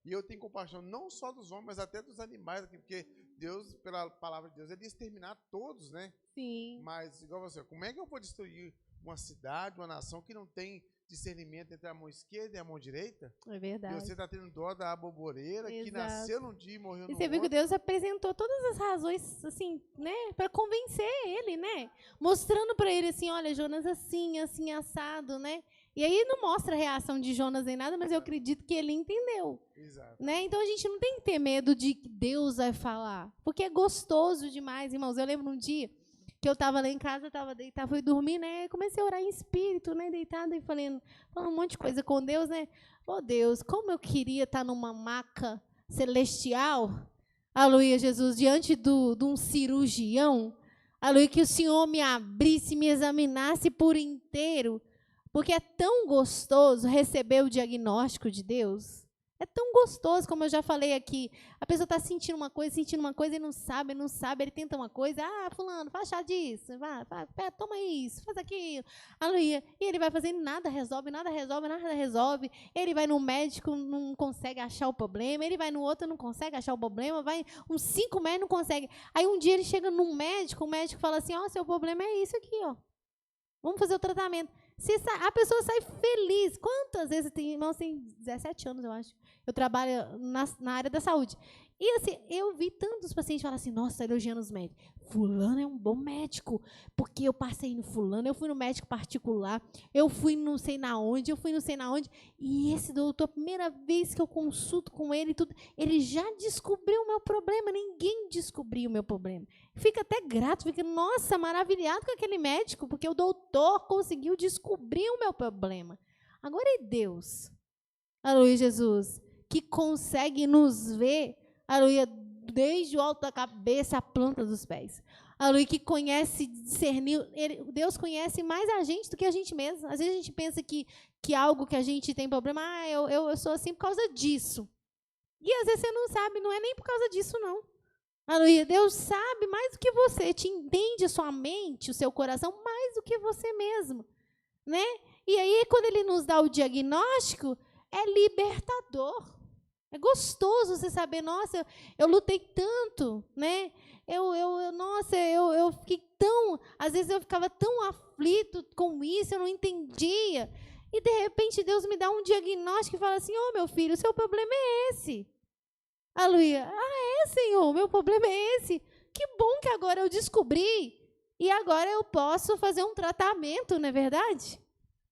E eu tenho compaixão não só dos homens, mas até dos animais, porque Deus, pela palavra de Deus, ele ia exterminar todos, né? Sim. Mas, igual você, como é que eu vou destruir uma cidade, uma nação que não tem discernimento entre a mão esquerda e a mão direita? É verdade. E você está tendo dó da aboboreira que nasceu num dia e morreu no outro. E você viu que Deus apresentou todas as razões, assim, né, para convencer ele, né? Mostrando para ele assim, olha, Jonas assim, assim, assado, né? E aí não mostra a reação de Jonas nem nada, mas eu acredito que ele entendeu. Exato. Né? Então a gente não tem que ter medo de que Deus vai falar, porque é gostoso demais, irmãos. Eu lembro um dia que eu estava lá em casa, estava deitada, fui dormir, né? Comecei a orar em espírito, né? Deitada e falando um monte de coisa com Deus, né? Oh, Deus, como eu queria estar numa maca celestial, aleluia, Jesus, diante de um cirurgião, aleluia, que o Senhor me abrisse, me examinasse por inteiro, porque é tão gostoso receber o diagnóstico de Deus. É tão gostoso, como eu já falei aqui. A pessoa está sentindo uma coisa e não sabe, ele tenta uma coisa. Ah, fulano, faz chá disso, toma isso, faz aquilo. Aleluia. E ele vai fazendo, nada resolve. Ele vai no médico, não consegue achar o problema. Ele vai no outro, não consegue achar o problema. Vai uns 5 médicos, não consegue. Aí um dia ele chega num médico, o médico fala assim, ó, seu problema é isso aqui, ó. Vamos fazer o tratamento. A pessoa sai feliz. Quantas vezes tem irmãos, tem 17 anos, eu acho. Eu trabalho na área da saúde. E assim, eu vi tantos pacientes falar assim, nossa, elogiando os médicos. Fulano é um bom médico, porque eu passei no fulano, eu fui no médico particular, eu fui não sei na onde, eu fui não sei na onde. E esse doutor, a primeira vez que eu consulto com ele, tudo, ele já descobriu o meu problema, ninguém descobriu o meu problema. Fica até grato, fica, nossa, maravilhado com aquele médico, porque o doutor conseguiu descobrir o meu problema. Agora é Deus, aleluia, Jesus, que consegue nos ver, aleluia, desde o alto da cabeça à planta dos pés. Aleluia, que conhece, discernir. Deus conhece mais a gente do que a gente mesmo. Às vezes a gente pensa que algo que a gente tem problema, eu sou assim por causa disso. E às vezes você não sabe, não é nem por causa disso, não. Aleluia, Deus sabe mais do que você, te entende a sua mente, o seu coração, mais do que você mesmo, né? E aí, quando ele nos dá o diagnóstico, é libertador. É gostoso você saber, nossa, eu lutei tanto, né? Eu fiquei tão, às vezes eu ficava tão aflito com isso, eu não entendia. E de repente Deus me dá um diagnóstico e fala assim: "Ô, meu filho, o seu problema é esse". Aleluia. Ah, é, Senhor, meu problema é esse. Que bom que agora eu descobri e agora eu posso fazer um tratamento, não é verdade?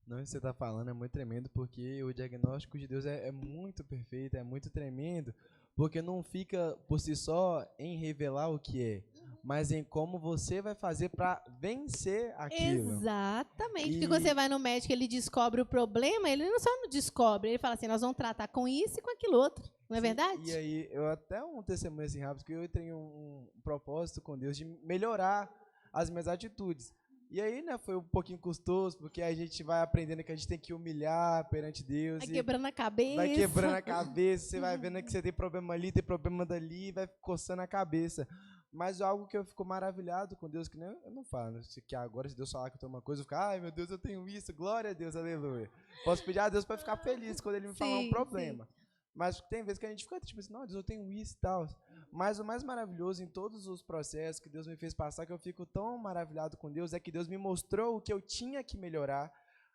Não, isso que você está falando é muito tremendo, porque o diagnóstico de Deus é muito perfeito, é muito tremendo, porque não fica por si só em revelar o que é, mas em como você vai fazer para vencer aquilo. Exatamente. Porque E- quando você vai no médico, ele descobre o problema, ele não só não descobre, ele fala assim, nós vamos tratar com isso e com aquilo outro. Não é Sim, verdade? E aí, eu até um testemunho assim rápido, que eu tenho um propósito com Deus de melhorar as minhas atitudes. E aí, né, foi um pouquinho custoso, porque a gente vai aprendendo que a gente tem que humilhar perante Deus. Vai E quebrando a cabeça. vai quebrando a cabeça, você vai vendo que você tem problema ali, tem problema dali, vai coçando a cabeça. Mas algo que eu fico maravilhado com Deus, que nem eu não falo, né, que agora se Deus falar que eu tenho uma coisa, eu fico, ai meu Deus, eu tenho isso, glória a Deus, aleluia. Posso pedir a Deus para ficar feliz quando Ele me falar um Sim, problema. Mas tem vezes que a gente fica tipo assim, não, Deus, eu tenho isso e tal. Mas o mais maravilhoso em todos os processos que Deus me fez passar, que eu fico tão maravilhado com Deus, é que Deus me mostrou o que eu tinha que melhorar.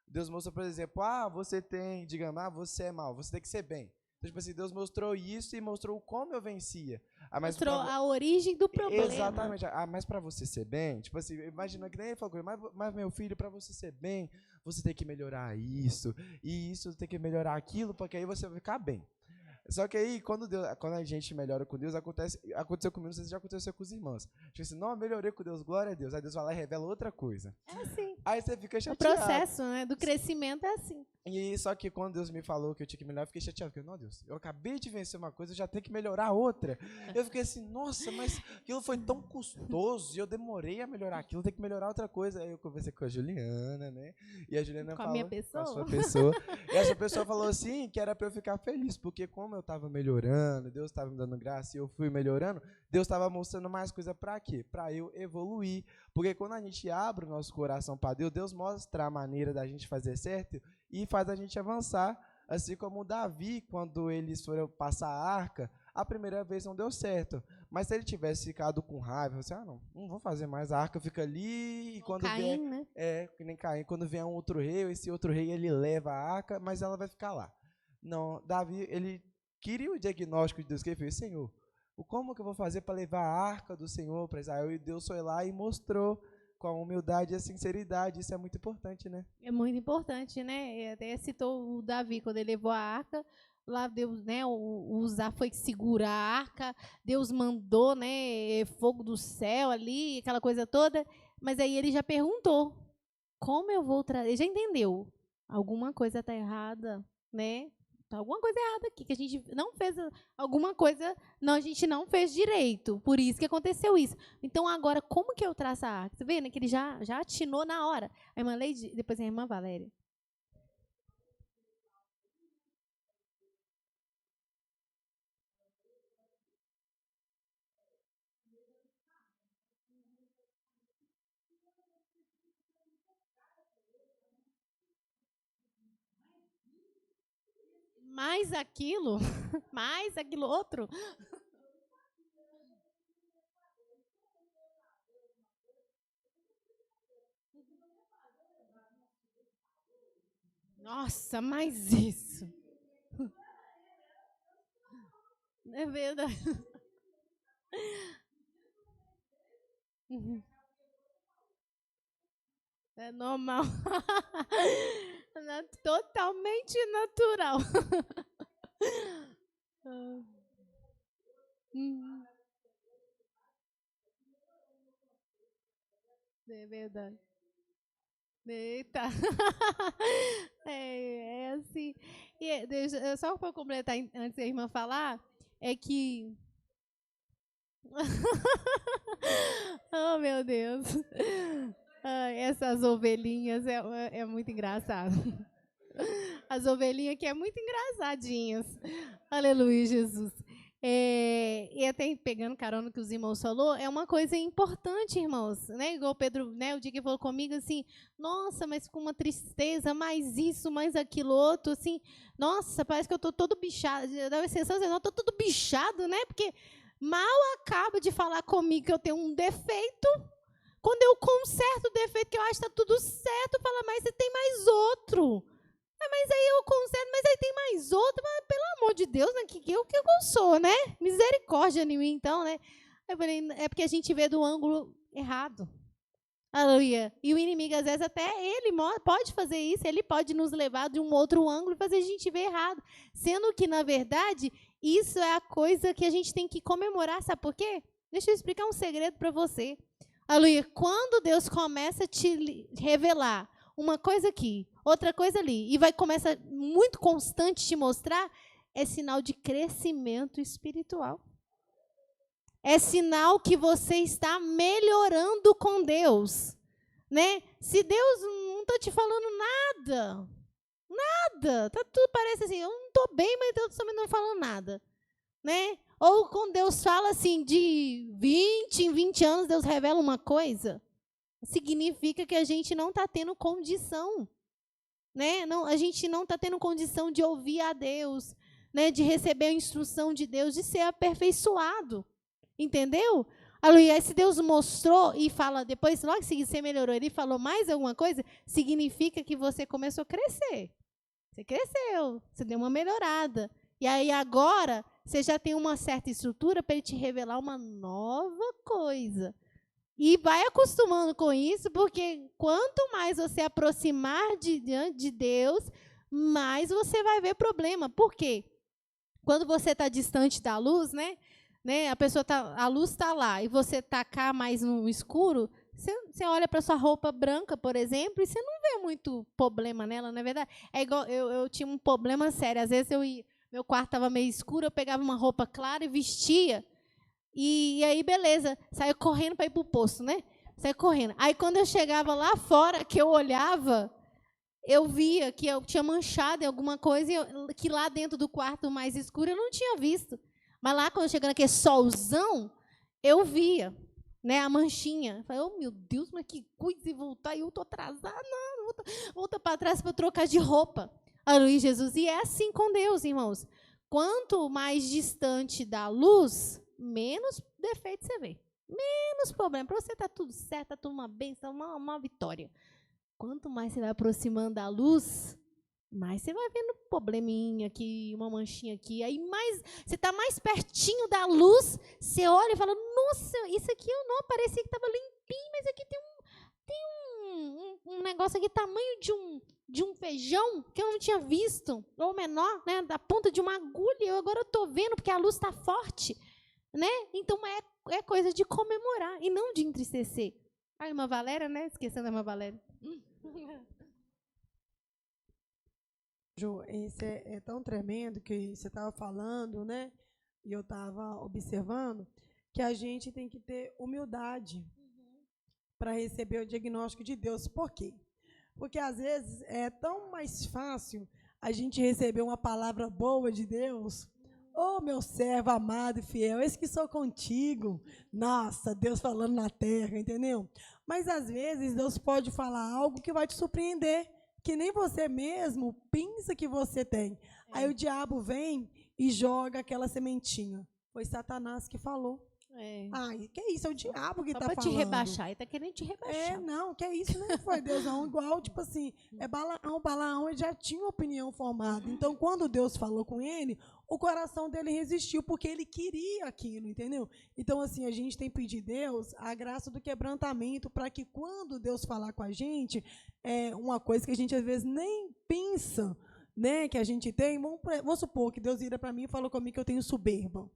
Deus mostrou, por exemplo, você tem, digamos, você é mal, você tem que ser bem. Então, tipo assim, Deus mostrou isso e mostrou como eu vencia. Mas Mostrou a origem do problema. exatamente. Mas para você ser bem, tipo assim, imagina que nem ele falou, mas meu filho, para você ser bem, você tem que melhorar isso, e isso tem que melhorar aquilo, porque aí você vai ficar bem. Só que aí, quando a gente melhora com Deus, aconteceu comigo, não sei se já aconteceu com os irmãos. Tipo assim, não, eu melhorei com Deus, glória a Deus. Aí Deus vai lá e revela outra coisa. É assim. Aí você fica O chateado. processo, né, do crescimento é assim. E só que quando Deus me falou que eu tinha que melhorar, eu fiquei chateado. Porque, não, Deus, eu acabei de vencer uma coisa, eu já tenho que melhorar outra. Eu fiquei assim, nossa, mas aquilo foi tão custoso e eu demorei a melhorar aquilo, tem que melhorar outra coisa. Aí eu conversei com a Juliana, né? E a Juliana Com a falou... minha pessoa? Com a sua pessoa. E essa pessoa falou assim, que era para eu ficar feliz, porque como eu estava melhorando, Deus estava me dando graça e eu fui melhorando, Deus estava mostrando mais coisa para quê? Para eu evoluir. Porque quando a gente abre o nosso coração para Deus, Deus mostra a maneira da gente fazer certo e faz a gente avançar. Assim como o Davi, quando eles foram passar a arca, a primeira vez não deu certo. Mas se ele tivesse ficado com raiva, você, não vou fazer mais, a arca fica ali, e quando Caim, vier, né? que nem Caim, quando vier um outro rei, esse outro rei ele leva a arca, mas ela vai ficar lá. Não, Davi, ele queria o diagnóstico de Deus, que ele fez, Senhor, como que eu vou fazer para levar a arca do Senhor para Israel? E Deus foi lá e mostrou com a humildade e a sinceridade. Isso é muito importante, né? É muito importante, né? Até citou o Davi, quando ele levou a arca, lá Deus, né, o Uzá foi segurar a arca, Deus mandou, né, fogo do céu ali, aquela coisa toda, mas aí ele já perguntou, como eu vou trazer? Ele já entendeu, alguma coisa está errada, né? Tá alguma coisa errada aqui, que a gente não fez alguma coisa, não, a gente não fez direito, por isso que aconteceu isso. Então, agora, como que eu traço a arca? Você vê, né, que ele já atinou na hora. A irmã Leide, depois a irmã Valéria. Mais aquilo, mais aquilo outro. Nossa, mais isso. É verdade. Uhum. É normal. Totalmente natural. Ah, uhum. É verdade. Eita. É assim. Só para completar antes da irmã falar, é que. Oh, meu Deus. Ai, essas ovelhinhas é muito engraçado. As ovelhinhas que é muito engraçadinhas. Aleluia, Jesus. E até pegando carona que os irmãos falou, é uma coisa importante, irmãos, né? Igual o Pedro, né? O dia que falou comigo assim, nossa, mas com uma tristeza, mais isso, mais aquilo outro, assim, nossa, parece que eu tô todo bichado. Dá a sensação de eu tô todo bichado, né? Porque mal acaba de falar comigo que eu tenho um defeito. Quando eu conserto o defeito que eu acho que está tudo certo, fala, mas você tem mais outro. Mas aí eu conserto, mas aí tem mais outro. Mas, pelo amor de Deus, né? Que eu sou, né? Misericórdia em mim, então, né? Eu falei, é porque a gente vê do ângulo errado. Aleluia. E o inimigo, às vezes, até ele pode fazer isso, ele pode nos levar de um outro ângulo e fazer a gente ver errado. Sendo que, na verdade, isso é a coisa que a gente tem que comemorar, sabe por quê? Deixa eu explicar um segredo para você. Aleluia. Quando Deus começa a te revelar uma coisa aqui, outra coisa ali, e vai começar muito constante te mostrar, é sinal de crescimento espiritual. É sinal que você está melhorando com Deus, né? Se Deus não está te falando nada, tá tudo parece assim, eu não estou bem, mas Deus também não está falando nada, né? Ou quando Deus fala assim, de 20 em 20 anos, Deus revela uma coisa, significa que a gente não está tendo condição, né? Não, a gente não está tendo condição de ouvir a Deus, né? De receber a instrução de Deus, de ser aperfeiçoado. Entendeu? Aleluia. Se Deus mostrou e fala depois, logo que você melhorou, ele falou mais alguma coisa, significa que você começou a crescer. Você cresceu, você deu uma melhorada. E aí agora, você já tem uma certa estrutura para ele te revelar uma nova coisa. E vai acostumando com isso, porque quanto mais você aproximar de Deus, mais você vai ver problema. Por quê? Quando você está distante da luz, né? A luz está lá e você está cá mais no escuro, você olha para sua roupa branca, por exemplo, e você não vê muito problema nela, não é verdade? É igual, eu tinha um problema sério. Às vezes meu quarto estava meio escuro, eu pegava uma roupa clara e vestia. E aí, beleza, saía correndo para ir para o poço, né? Saía correndo. Aí, quando eu chegava lá fora, que eu olhava, eu via que eu tinha manchado em alguma coisa, que lá dentro do quarto mais escuro eu não tinha visto. Mas lá, quando eu chegava naquele solzão, eu via, né, a manchinha. Eu falei, oh, meu Deus, mas que coisa, e voltar, e eu estou atrasada, volta para trás para eu trocar de roupa. Aleluia, Jesus. E é assim com Deus, irmãos. Quanto mais distante da luz, menos defeito você vê. Menos problema. Para você está tudo certo, está tudo uma bênção, uma vitória. Quanto mais você vai aproximando da luz, mais você vai vendo probleminha aqui, uma manchinha aqui. Aí mais você está mais pertinho da luz, você olha e fala, nossa, isso aqui eu não parecia que estava limpinho, mas aqui tem um negócio aqui, tamanho de um feijão, que eu não tinha visto, ou menor, né, da ponta de uma agulha, eu agora estou vendo, porque a luz está forte. Né? Então é coisa de comemorar e não de entristecer. A irmã Valéria, né? Esquecendo a irmã Valéria. Ju, isso é tão tremendo que você estava falando, né? E eu estava observando que a gente tem que ter humildade para receber o diagnóstico de Deus. Por quê? Porque às vezes é tão mais fácil a gente receber uma palavra boa de Deus. Oh, meu servo amado e fiel, eis que sou contigo. Nossa, Deus falando na terra, entendeu? Mas, às vezes, Deus pode falar algo que vai te surpreender, que nem você mesmo pensa que você tem. Aí o diabo vem e joga aquela sementinha. Foi Satanás que falou. É. Ai, que isso? É o diabo que Só tá pra te falando. rebaixar. Ele tá querendo te rebaixar. Não, que isso, não foi Deus, não. Igual, tipo assim, Balaão ele já tinha uma opinião formada. Então, quando Deus falou com ele, o coração dele resistiu, porque ele queria aquilo, entendeu? Então, assim, a gente tem que pedir a Deus a graça do quebrantamento, para que quando Deus falar com a gente, uma coisa que a gente às vezes nem pensa, né, que a gente tem, vamos supor que Deus vira para mim e falou comigo que eu tenho soberba.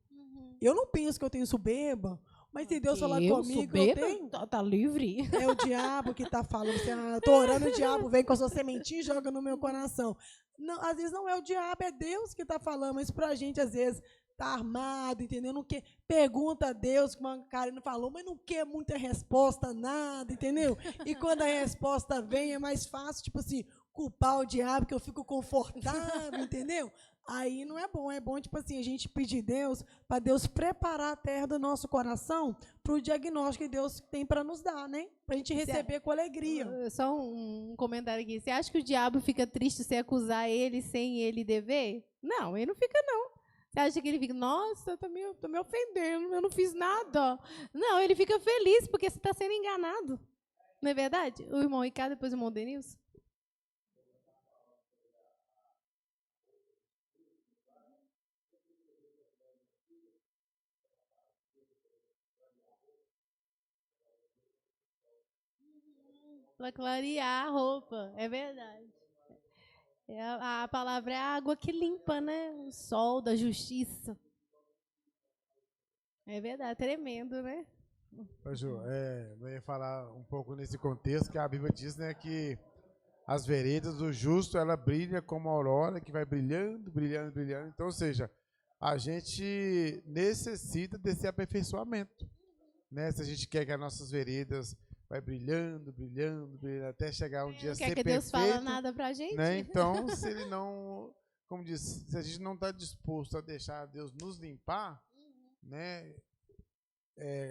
Eu não penso que eu tenho soberba, mas se Deus falar comigo, eu tenho. Tá livre. É o diabo que está falando. Você, tô orando, o diabo vem com a sua sementinha e joga no meu coração. Não, às vezes não é o diabo, é Deus que está falando, mas para a gente, às vezes, tá armado, entendeu? Não quer, pergunta a Deus, como a Karine falou, mas não quer muita resposta, nada, entendeu? E quando a resposta vem, é mais fácil, tipo assim, culpar o diabo, que eu fico confortável, entendeu? Aí não é bom, tipo assim, a gente pedir Deus, para Deus preparar a terra do nosso coração para o diagnóstico que Deus tem para nos dar, né? Para a gente receber com alegria. Só um comentário aqui. Você acha que o diabo fica triste se acusar ele sem ele dever? Não, ele não fica, não. Você acha que ele fica, nossa, tô me ofendendo, eu não fiz nada. Não, ele fica feliz porque você está sendo enganado. Não é verdade? O irmão Ricardo, depois o irmão Denilson. Para clarear a roupa, é verdade. A palavra é a água que limpa, né? O sol da justiça. É verdade, tremendo, né? Ô, Ju, eu ia falar um pouco nesse contexto que a Bíblia diz, né, que as veredas do justo, ela brilha como a aurora, que vai brilhando, brilhando, brilhando. Então, ou seja, a gente necessita desse aperfeiçoamento, né? Se a gente quer que as nossas veredas vai brilhando, brilhando, brilhando, até chegar um dia a ser perfeito. Não quer que Deus fale nada pra gente? Né? Então, se ele não, como diz, se a gente não está disposto a deixar Deus nos limpar, né,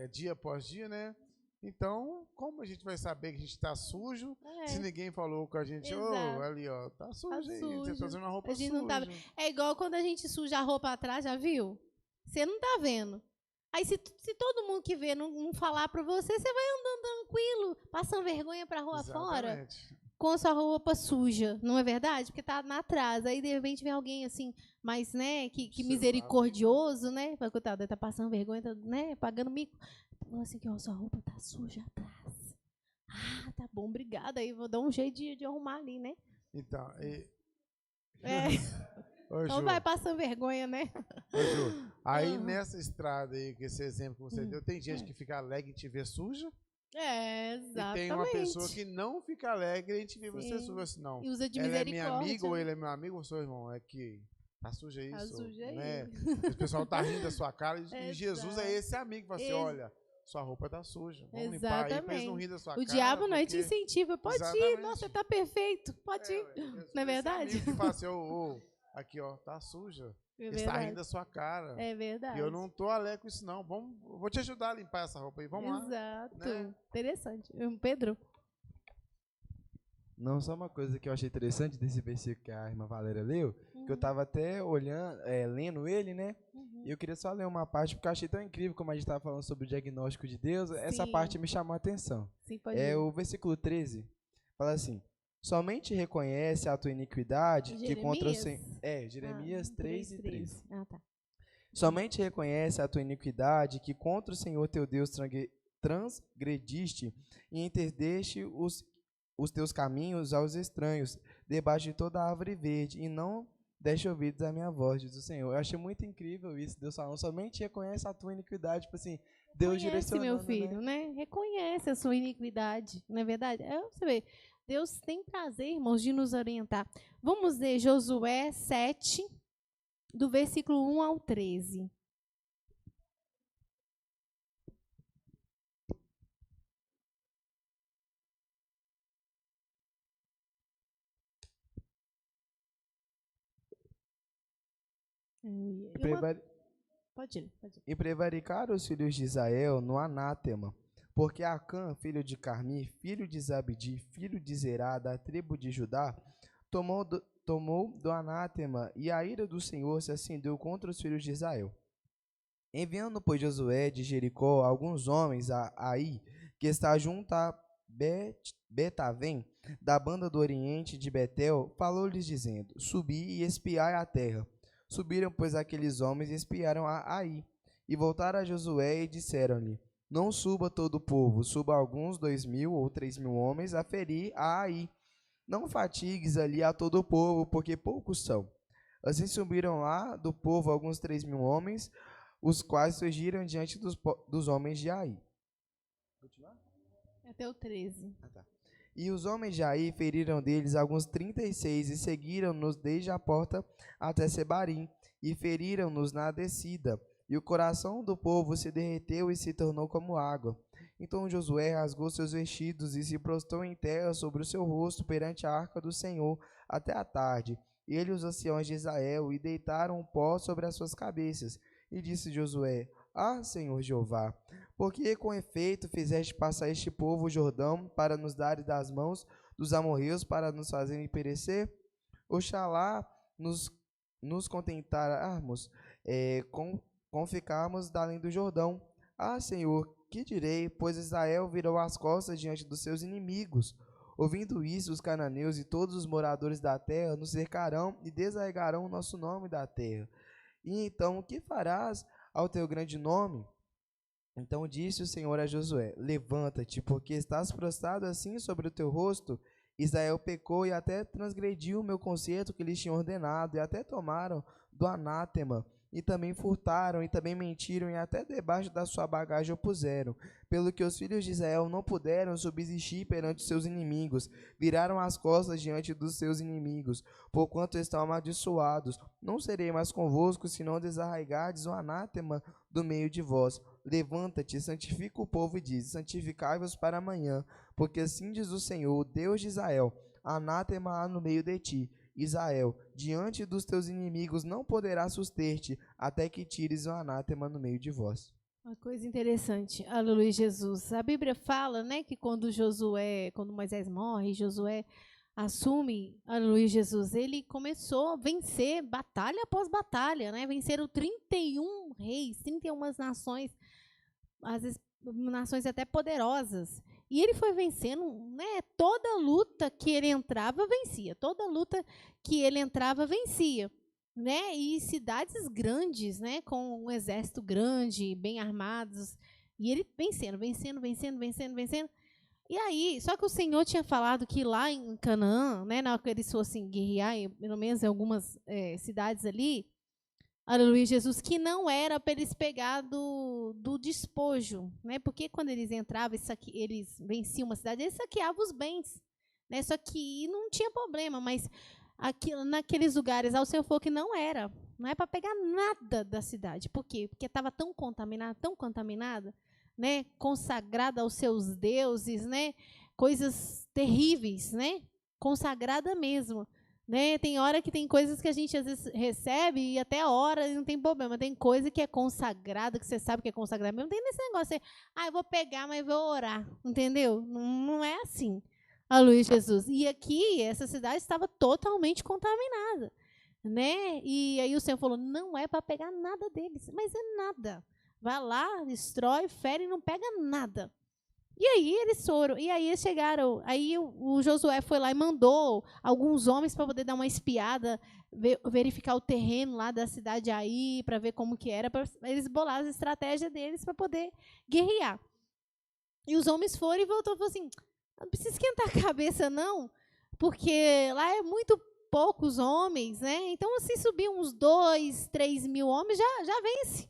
dia após dia, né? Então, como a gente vai saber que a gente está sujo se ninguém falou com a gente, ali, ó, tá sujo aí, você tá usando uma roupa suja. Não tá... É igual quando a gente suja a roupa atrás, já viu? Você não tá vendo. Aí, se todo mundo que vê não falar pra você, você vai andando tranquilo, passando vergonha pra rua fora, com a sua roupa suja, não é verdade? Porque tá atrás. Aí, de repente, vem alguém assim, mas, né, que misericordioso, né? Coitado, tá passando vergonha, tá, né, pagando mico. Falou assim, que a sua roupa tá suja atrás. Ah, tá bom, obrigada. Aí vou dar um jeito de arrumar ali, né? Então, Ô, então vai passando vergonha, né? Ô, Ju, aí nessa estrada aí, que esse exemplo que você deu, tem gente que fica alegre em te ver suja? Exatamente. E tem uma pessoa que não fica alegre em te ver você suja, assim, não. E usa de ela misericórdia. É minha amiga ou ele é meu amigo ou seu irmão? É que tá suja isso. Tá suja aí. Né? O pessoal tá rindo da sua cara e Jesus é esse amigo. Você assim, olha, sua roupa tá suja. Vamos limpar aí pra eles não rirem da sua cara. O diabo não te incentiva. Pode ir, nossa, você tá perfeito. Pode ir. Não é verdade? Amigo que fala assim, aqui, ó, tá suja. Ele está rindo da sua cara. É verdade. E eu não tô alegre com isso, não. Vou te ajudar a limpar essa roupa aí. Vamos lá. Exato. Né? Interessante. Pedro? Não, só uma coisa que eu achei interessante desse versículo que a irmã Valéria leu, que eu estava até olhando, lendo ele, né? E eu queria só ler uma parte, porque eu achei tão incrível, como a gente estava falando sobre o diagnóstico de Deus, essa parte me chamou a atenção. Sim, pode ir. O versículo 13 fala assim: somente reconhece a tua iniquidade que contra o Senhor. Jeremias 3:3. Ah, tá. Somente reconhece a tua iniquidade que contra o Senhor teu Deus transgrediste e interdeste os teus caminhos aos estranhos, debaixo de toda árvore verde, e não deixe ouvidos a minha voz, diz o Senhor. Eu achei muito incrível isso, Deus falando, somente reconhece a tua iniquidade, tipo assim, Deus direcionando, meu filho, né? Reconhece a sua iniquidade, não é verdade? Você vê, Deus tem prazer, irmãos, de nos orientar. Vamos ler Josué 7, do versículo 1 ao 13. Pode ir. E prevaricaram os filhos de Israel no anátema, porque Acã, filho de Carmi, filho de Zabdi, filho de Zerá, da tribo de Judá, tomou do anátema, e a ira do Senhor se acendeu contra os filhos de Israel. Enviando, pois, Josué de Jericó alguns homens a Ai, que está junto a Betavém, da banda do oriente de Betel, falou-lhes dizendo: Subi e espiai a terra. Subiram, pois, aqueles homens e espiaram a Ai. E voltaram a Josué e disseram-lhe: Não suba todo o povo, suba alguns 2.000 ou 3.000 homens a ferir a Ai. Não fatigues ali a todo o povo, porque poucos são. Assim subiram lá do povo alguns 3.000 homens, os quais surgiram diante dos homens de Ai. Até o 13. E os homens de Ai feriram deles alguns 36 e seguiram-nos desde a porta até Sebarim, e feriram-nos na descida. E o coração do povo se derreteu e se tornou como água. Então Josué rasgou seus vestidos e se prostrou em terra sobre o seu rosto perante a arca do Senhor até a tarde. E ele e os anciãos de Israel e deitaram o pó sobre as suas cabeças. E disse Josué: Ah, Senhor Jeová, porque com efeito fizeste passar este povo o Jordão para nos dares das mãos dos amorreus para nos fazerem perecer? Oxalá nos contentarmos com ficarmos da além do Jordão. Ah, Senhor, que direi, pois Israel virou as costas diante dos seus inimigos. Ouvindo isso, os cananeus e todos os moradores da terra nos cercarão e desarraigarão o nosso nome da terra. E então, o que farás ao teu grande nome? Então disse o Senhor a Josué: Levanta-te, porque estás prostrado assim sobre o teu rosto. Israel pecou e até transgrediu o meu concerto que lhes tinha ordenado, e até tomaram do anátema, e também furtaram, e também mentiram, e até debaixo da sua bagagem o puseram. Pelo que os filhos de Israel não puderam subsistir perante os seus inimigos, viraram as costas diante dos seus inimigos, porquanto estão amaldiçoados. Não serei mais convosco, se não desarraigardes o anátema do meio de vós. Levanta-te, santifica o povo e diz: Santificai-vos para amanhã, porque assim diz o Senhor, Deus de Israel: Anátema há no meio de ti, Israel, diante dos teus inimigos não poderá suster-te, até que tires o anátema no meio de vós. Uma coisa interessante, aleluia, Jesus. A Bíblia fala, né, que quando Moisés morre, Josué assume, aleluia, Jesus, ele começou a vencer batalha após batalha, né? Venceram 31 reis, 31 nações, às vezes nações até poderosas. E ele foi vencendo, né? Toda luta que ele entrava, vencia. Toda luta que ele entrava, vencia. Né? E cidades grandes, né? Com um exército grande, bem armados. E ele vencendo. E aí, só que o Senhor tinha falado que lá em Canaã, né, na hora que eles fossem guerrear, pelo menos em algumas cidades ali, aleluia, Jesus, que não era para eles pegar do despojo, né? Porque quando eles entravam, eles venciam uma cidade, eles saqueavam os bens, né? Só que não tinha problema, mas naqueles lugares, o Senhor falou que não é para pegar nada da cidade. Por quê? Porque estava tão contaminada, né? Consagrada aos seus deuses, né? Coisas terríveis, né? Consagrada mesmo. Né? Tem hora que tem coisas que a gente às vezes recebe e até ora e não tem problema. Tem coisa que é consagrada, que você sabe que é consagrada mesmo. Não tem nesse negócio de, eu vou pegar, mas vou orar. Entendeu? Não é assim. Aleluia, Jesus. E aqui, essa cidade estava totalmente contaminada. Né? E aí o Senhor falou, não é para pegar nada deles. Mas é nada. Vai lá, destrói, fere e não pega nada. E aí eles foram, e aí eles chegaram, aí o Josué foi lá e mandou alguns homens para poder dar uma espiada, verificar o terreno lá da cidade aí, para ver como que era, para eles bolar a estratégia deles para poder guerrear. E os homens foram e voltou e falou assim, não precisa esquentar a cabeça não, porque lá é muito poucos homens, né? Então se subir uns 2, 3 mil homens, já vence.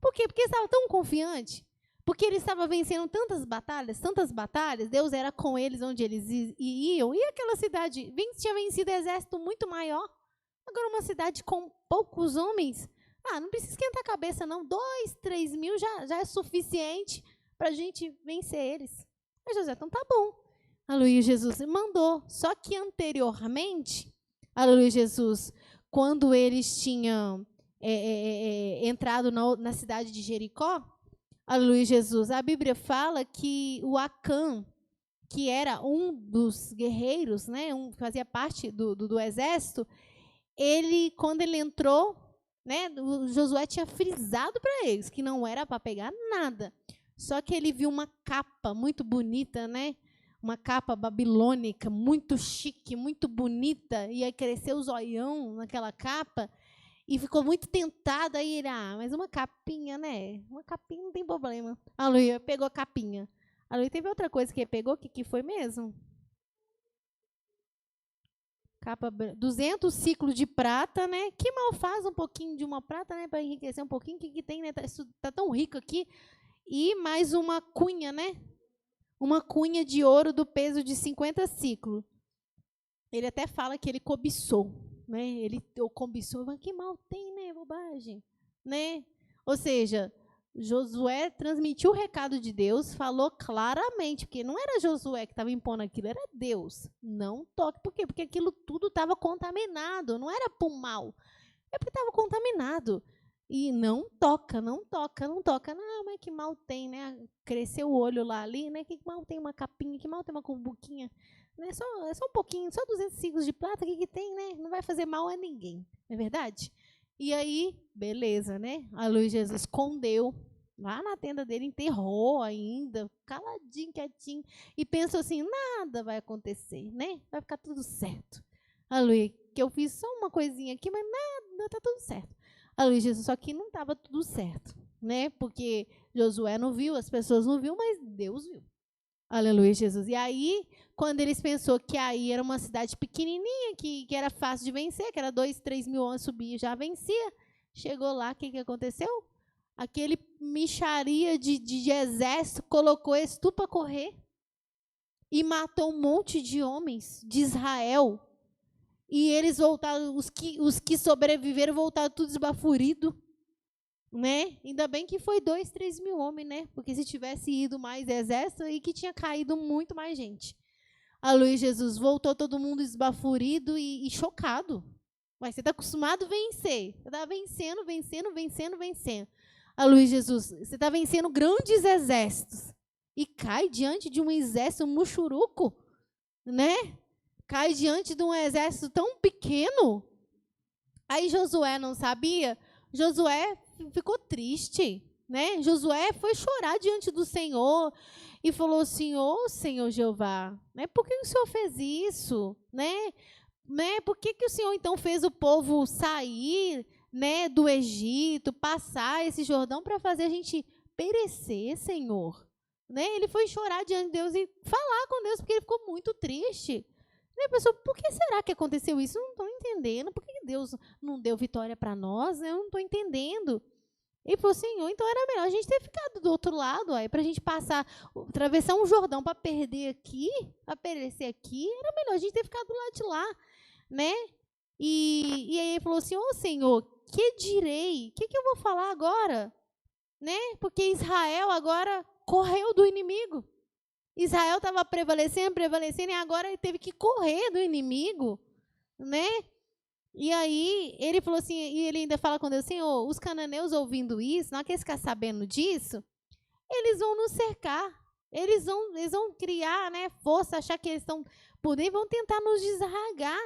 Por quê? Porque eles estavam tão confiantes. Porque eles estavam vencendo tantas batalhas, Deus era com eles onde eles iam. E aquela cidade tinha vencido um exército muito maior. Agora uma cidade com poucos homens, não precisa esquentar a cabeça não. 2, 3 mil já é suficiente para a gente vencer eles. Aí José, então tá bom. Aleluia, Jesus mandou. Só que anteriormente, aleluia, Jesus, quando eles tinham entrado na cidade de Jericó, aleluia, Jesus, a Bíblia fala que o Acã, que era um dos guerreiros, né, fazia parte do exército, quando ele entrou, né? O Josué tinha frisado para eles que não era para pegar nada. Só que ele viu uma capa muito bonita, né? Uma capa babilônica, muito chique, muito bonita. E aí cresceu o zoião naquela capa. E ficou muito tentado. Aí ele, mas uma capinha, né? Uma capinha não tem problema. Aleluia, pegou a capinha. Aleluia, teve outra coisa que ele pegou, que foi mesmo? Capa 200 ciclos de prata, né? Que mal faz um pouquinho de uma prata, né? Para enriquecer um pouquinho. O que tem, né? Tá tão rico aqui. E mais uma cunha, né? Uma cunha de ouro do peso de 50 ciclos. Ele até fala que ele cobiçou, né? Ele cobiçou, mas que mal tem, né? Bobagem, né? Ou seja, Josué transmitiu o recado de Deus, falou claramente, porque não era Josué que estava impondo aquilo, era Deus. Não toque. Por quê? Porque aquilo tudo estava contaminado, não era por mal, é porque estava contaminado. E não toca, não toca, não toca. Não, mas que mal tem, né? Cresceu o olho lá ali, né? Que mal tem uma capinha, que mal tem uma cumbuquinha. Né? É só um pouquinho, só 200 ciclos de prata, que tem, né? Não vai fazer mal a ninguém, não é verdade? E aí, beleza, né? A luz de Jesus escondeu lá na tenda dele, enterrou ainda, caladinho, quietinho, e pensou assim, nada vai acontecer, né? Vai ficar tudo certo. Aleluia, que eu fiz só uma coisinha aqui, mas nada, tá tudo certo. Aleluia, Jesus, só que não estava tudo certo, né? Porque Josué não viu, as pessoas não viu, mas Deus viu. Aleluia, Jesus. E aí, quando eles pensou que aí era uma cidade pequenininha, que era fácil de vencer, que era 2, 3 mil homens subir e já vencia, chegou lá, o que aconteceu? Aquele micharia de exército colocou esse tudo para correr e matou um monte de homens de Israel. E eles voltaram, os que sobreviveram voltaram tudo esbaforidos, né? Ainda bem que foi 2, 3 mil homens, né? Porque se tivesse ido mais exército, aí que tinha caído muito mais gente. Aleluia, Jesus, voltou todo mundo esbaforido e chocado. Mas você está acostumado a vencer. Você está vencendo, vencendo, vencendo, vencendo. Aleluia, Jesus, você está vencendo grandes exércitos. E cai diante de um exército muxuruco, né? Cai diante de um exército tão pequeno. Aí Josué não sabia. Josué ficou triste, né? Josué foi chorar diante do Senhor e falou assim, Senhor Jeová, né? Por que o Senhor fez isso, né? Por que o Senhor então fez o povo sair, né, do Egito, passar esse Jordão para fazer a gente perecer, Senhor? Né? Ele foi chorar diante de Deus e falar com Deus porque ele ficou muito triste. Né, pessoal, por que será que aconteceu isso? Eu não estou entendendo. Por que Deus não deu vitória para nós? Eu não estou entendendo. Ele falou, Senhor, então era melhor a gente ter ficado do outro lado, para a gente passar, atravessar um Jordão para perder aqui, para perecer aqui, era melhor a gente ter ficado do lado de lá, né? E aí ele falou assim, Senhor, que direi? O que eu vou falar agora? Né? Porque Israel agora correu do inimigo. Israel estava prevalecendo, e agora ele teve que correr do inimigo, né? E aí ele falou assim, e ele ainda fala com Deus, Senhor, os cananeus ouvindo isso, na hora que eles ficarem sabendo disso, eles vão nos cercar, eles vão criar, né, força, achar que eles estão por dentro, vão tentar nos desarragar.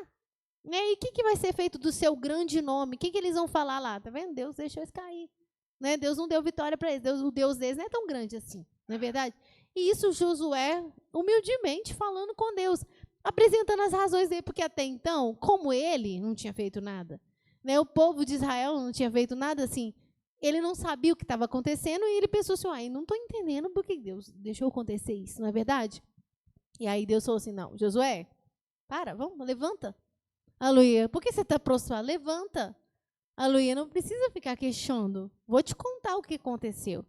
Né? E o que vai ser feito do seu grande nome? O que eles vão falar lá? Tá vendo? Deus deixou eles cair. Né? Deus não deu vitória para eles. O Deus deles não é tão grande assim, não é verdade? E isso Josué, humildemente, falando com Deus, apresentando as razões dele, porque até então, como ele não tinha feito nada, né? O povo de Israel não tinha feito nada assim, ele não sabia o que estava acontecendo e ele pensou assim, não estou entendendo por que Deus deixou acontecer isso, não é verdade? E aí Deus falou assim, não, Josué, vamos, levanta. Aleluia, por que você está prostrado? Levanta. Aleluia, não precisa ficar queixando. Vou te contar o que aconteceu.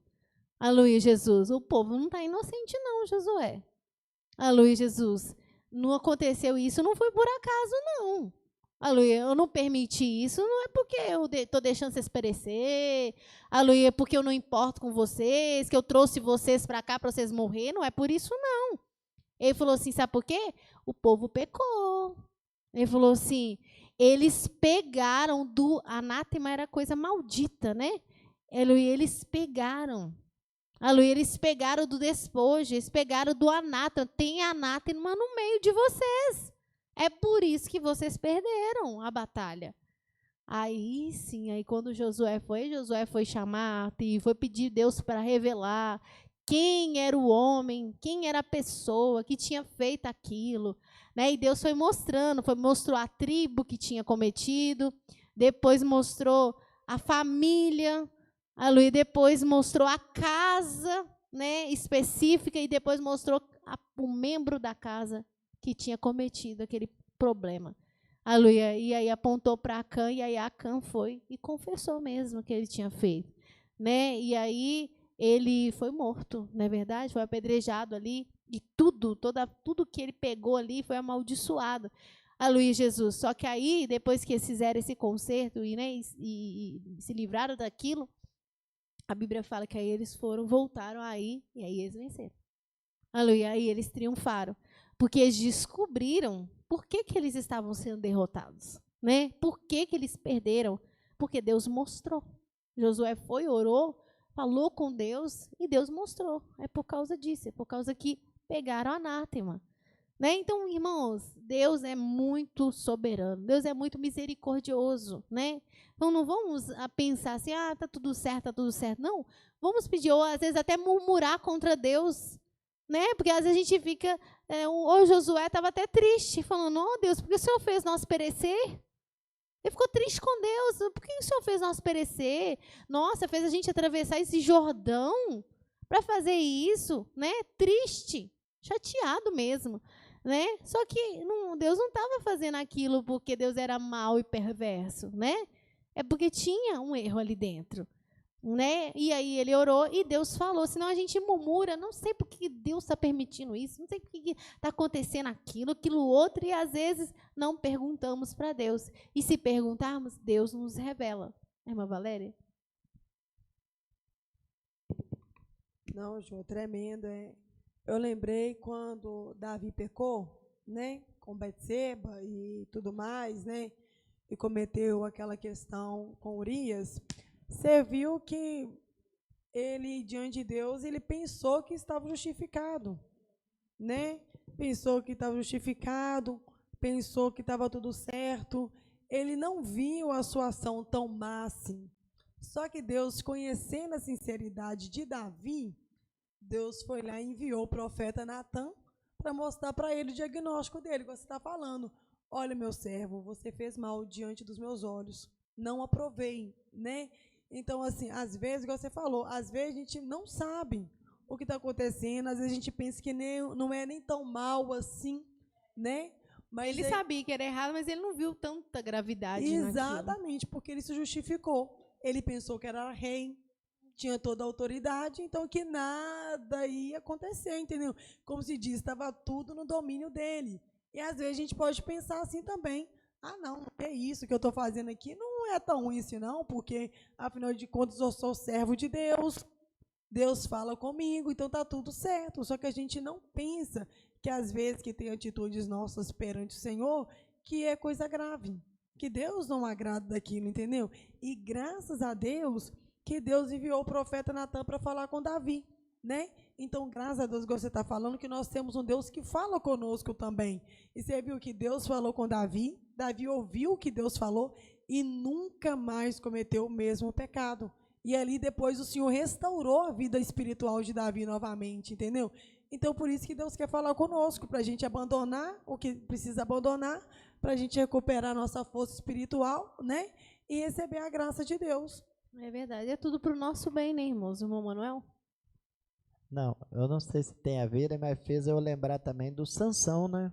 Aleluia, Jesus. O povo não está inocente não, Josué. Aleluia, Jesus. Não aconteceu isso, não foi por acaso, não. Aleluia, eu não permiti isso, não é porque eu estou deixando vocês perecer. Aleluia, porque eu não importo com vocês, que eu trouxe vocês para cá para vocês morrer, não é por isso, não. Ele falou assim, sabe por quê? O povo pecou. Ele falou assim, eles pegaram do anátema, era coisa maldita, né? Eles pegaram. Aleluia, eles pegaram do despojo, eles pegaram do anátema. Tem anátema no meio de vocês. É por isso que vocês perderam a batalha. Aí sim, aí quando Josué foi chamar e foi pedir Deus para revelar quem era o homem, quem era a pessoa que tinha feito aquilo, né? E Deus mostrou a tribo que tinha cometido, depois mostrou a família, aleluia, depois mostrou a casa, né, específica, e depois mostrou o membro da casa que tinha cometido aquele problema. Aleluia. E aí apontou para Acã, e aí Acã foi e confessou mesmo que ele tinha feito, né? E aí ele foi morto, não é verdade? Foi apedrejado ali, e tudo que ele pegou ali foi amaldiçoado. Aleluia, Jesus. Só que aí, depois que eles fizeram esse conserto e se livraram daquilo, a Bíblia fala que aí eles voltaram aí, e aí eles venceram. Aleluia, aí eles triunfaram. Porque eles descobriram por que eles estavam sendo derrotados, né? Por que eles perderam? Porque Deus mostrou. Josué foi, orou, falou com Deus, e Deus mostrou. É por causa disso, é por causa que pegaram anátema. Né? Então, irmãos, Deus é muito soberano, Deus é muito misericordioso, né? Então, não vamos pensar assim, tá tudo certo. Não, vamos pedir, ou às vezes até murmurar contra Deus, né? Porque às vezes a gente fica, o Josué estava até triste, falando, Deus, por que o Senhor fez nós perecer? Ele ficou triste com Deus, por que o Senhor fez nós perecer? Nossa, fez a gente atravessar esse Jordão para fazer isso, né? Triste, chateado mesmo. Né? Só que Deus não estava fazendo aquilo porque Deus era mau e perverso, né? É porque tinha um erro ali dentro, né? E aí ele orou e Deus falou. Senão a gente murmura, não sei por que Deus está permitindo isso, não sei por que está acontecendo aquilo outro, e às vezes não perguntamos para Deus. E se perguntarmos, Deus nos revela. Irmã Valéria? Não, João, tremendo, Eu lembrei quando Davi pecou, né, com Betseba e tudo mais, né, e cometeu aquela questão com Urias. Você viu que ele, diante de Deus, ele pensou que estava justificado, né? Pensou que estava justificado, pensou que estava tudo certo. Ele não viu a sua ação tão má assim. Só que Deus, conhecendo a sinceridade de Davi, Deus foi lá e enviou o profeta Natã para mostrar para ele o diagnóstico dele, que você está falando. Olha, meu servo, você fez mal diante dos meus olhos. Não aprovei, né? Então, assim, às vezes, igual você falou, às vezes a gente não sabe o que está acontecendo, às vezes a gente pensa que não é nem tão mal assim, né? Mas ele sabia que era errado, mas ele não viu tanta gravidade exatamente, naquilo. Porque ele se justificou. Ele pensou que era rei, tinha toda a autoridade, então que nada ia acontecer, entendeu? Como se diz, estava tudo no domínio dele. E às vezes a gente pode pensar assim também. Não é isso que eu estou fazendo aqui, não é tão ruim assim não, porque afinal de contas eu sou servo de Deus, Deus fala comigo, então está tudo certo. Só que a gente não pensa que às vezes que tem atitudes nossas perante o Senhor, que é coisa grave, que Deus não agrada daquilo, entendeu? E graças a Deus que Deus enviou o profeta Natã para falar com Davi, né? Então, graças a Deus, que você está falando, que nós temos um Deus que fala conosco também. E você viu que Deus falou com Davi, Davi ouviu o que Deus falou e nunca mais cometeu o mesmo pecado. E ali depois o Senhor restaurou a vida espiritual de Davi novamente, entendeu? Então, por isso que Deus quer falar conosco, para a gente abandonar o que precisa abandonar, para a gente recuperar a nossa força espiritual, né? E receber a graça de Deus. É verdade, é tudo para o nosso bem, né, irmãos? Irmão Manuel? Não, eu não sei se tem a ver, mas fez eu lembrar também do Sansão, né?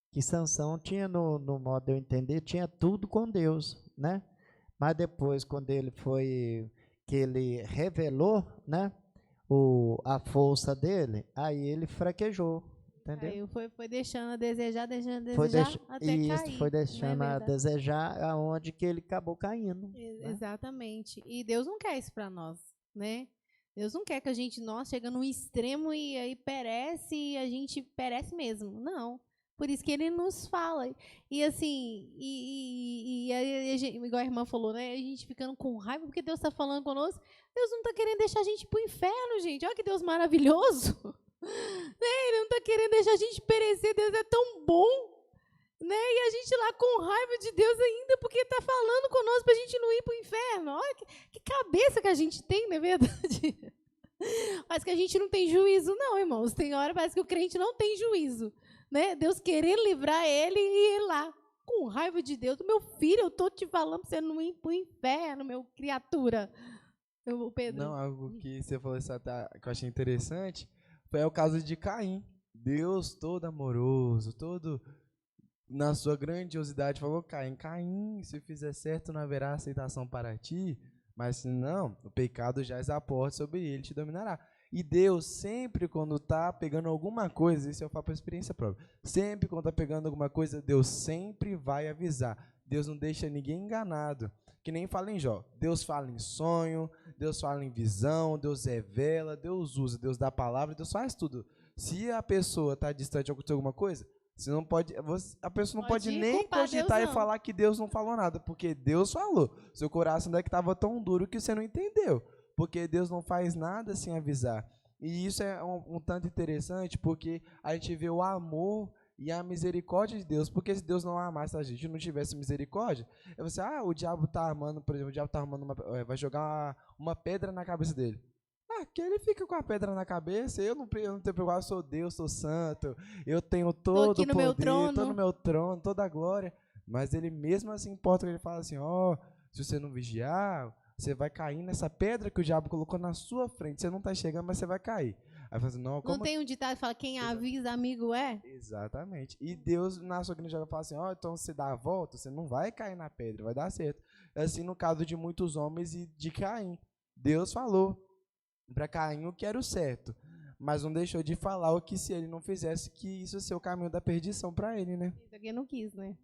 Que Sansão tinha, no modo de eu entender, tinha tudo com Deus, né? Mas depois, quando ele foi, que ele revelou, né? A força dele, aí ele fraquejou, entendeu? Aí foi deixando a desejar, até isso, cair. foi deixando a desejar, aonde que ele acabou caindo. Né? Exatamente. E Deus não quer isso para nós, né? Deus não quer que a gente, chega num extremo e aí perece, e a gente perece mesmo. Não. Por isso que ele nos fala. E assim, igual a irmã falou, né? A gente ficando com raiva porque Deus está falando conosco. Deus não está querendo deixar a gente para o inferno, gente. Olha que Deus maravilhoso. Ele não está querendo deixar a gente perecer. Deus é tão bom. Né? E a gente lá com raiva de Deus ainda, porque está falando conosco para a gente não ir para o inferno. Olha que cabeça que a gente tem, não é verdade? Parece que a gente não tem juízo, não, irmãos. Tem hora parece que o crente não tem juízo. Né? Deus querendo livrar ele e ir lá com raiva de Deus. Meu filho, eu estou te falando para você não ir para o inferno, meu criatura. Pedro. Não, algo que você falou que eu achei interessante foi o caso de Caim. Deus todo amoroso, todo na sua grandiosidade falou: Caim, se fizer certo não haverá aceitação para ti, mas se não, o pecado jaz à porta, sobre ele te dominará. E Deus sempre quando está pegando alguma coisa, isso eu falo por experiência própria, sempre quando está pegando alguma coisa, Deus sempre vai avisar. Deus não deixa ninguém enganado. Que nem fala em Jó. Deus fala em sonho, Deus fala em visão, Deus revela, Deus usa, Deus dá a palavra, Deus faz tudo. Se a pessoa está distante de alguma coisa, você não pode, a pessoa não pode nem cogitar Deus, e falar que Deus não falou nada, porque Deus falou. Seu coração é que estava tão duro que você não entendeu, porque Deus não faz nada sem avisar. E isso é um tanto interessante, porque a gente vê o amor e a misericórdia de Deus, porque se Deus não amasse a gente, não tivesse misericórdia, você, o diabo está armando, por exemplo, o diabo está armando vai jogar uma pedra na cabeça dele. Que ele fica com a pedra na cabeça, eu não tenho problema, eu sou Deus, sou santo, eu tenho todo o poder, estou no meu trono, toda a glória, mas ele mesmo assim importa, ele fala assim, se você não vigiar, você vai cair nessa pedra que o diabo colocou na sua frente, você não está chegando, mas você vai cair. Aí fala assim, não tem um ditado que fala, quem avisa, amigo é? Exatamente. E Deus, na sua grande fala assim, então você dá a volta, você não vai cair na pedra, vai dar certo. Assim, no caso de muitos homens e de Caim, Deus falou para Caim o que era o certo, mas não deixou de falar o que se ele não fizesse, que isso ia ser o caminho da perdição para ele, né? Isso aqui não quis, né?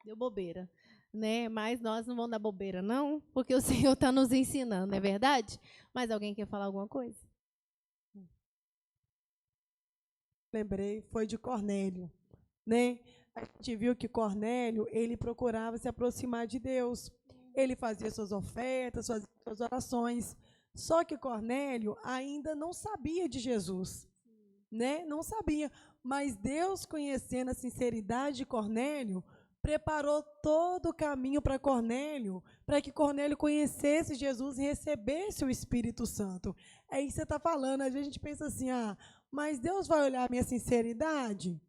Deu bobeira. Né? Mas nós não vamos dar bobeira, não, porque o Senhor está nos ensinando, não é verdade? Mas alguém quer falar alguma coisa? Lembrei, foi de Cornélio, né? A gente viu que Cornélio, ele procurava se aproximar de Deus. Ele fazia suas ofertas, fazia suas orações. Só que Cornélio ainda não sabia de Jesus, né? Não sabia. Mas Deus, conhecendo a sinceridade de Cornélio, preparou todo o caminho para Cornélio, para que Cornélio conhecesse Jesus e recebesse o Espírito Santo. É isso que você está falando. Às vezes a gente pensa assim, mas Deus vai olhar a minha sinceridade?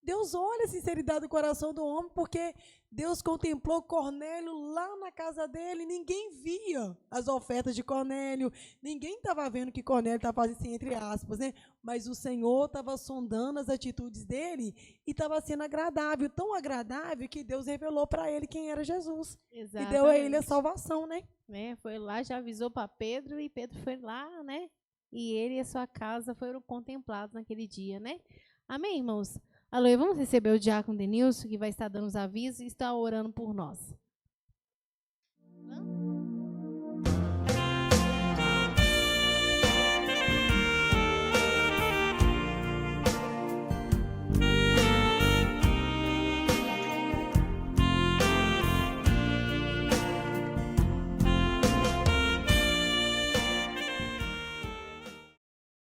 Deus olha a sinceridade do coração do homem, porque Deus contemplou Cornélio lá na casa dele, ninguém via as ofertas de Cornélio, ninguém estava vendo que Cornélio estava fazendo assim, entre aspas, né? Mas o Senhor estava sondando as atitudes dele e estava sendo agradável, tão agradável que Deus revelou para ele quem era Jesus. Exatamente. E deu a ele a salvação, né? Foi lá, já avisou para Pedro, e Pedro foi lá, né? E ele e a sua casa foram contemplados naquele dia, né? Amém, irmãos? Alô, vamos receber o diácono Denilson, que vai estar dando os avisos e está orando por nós.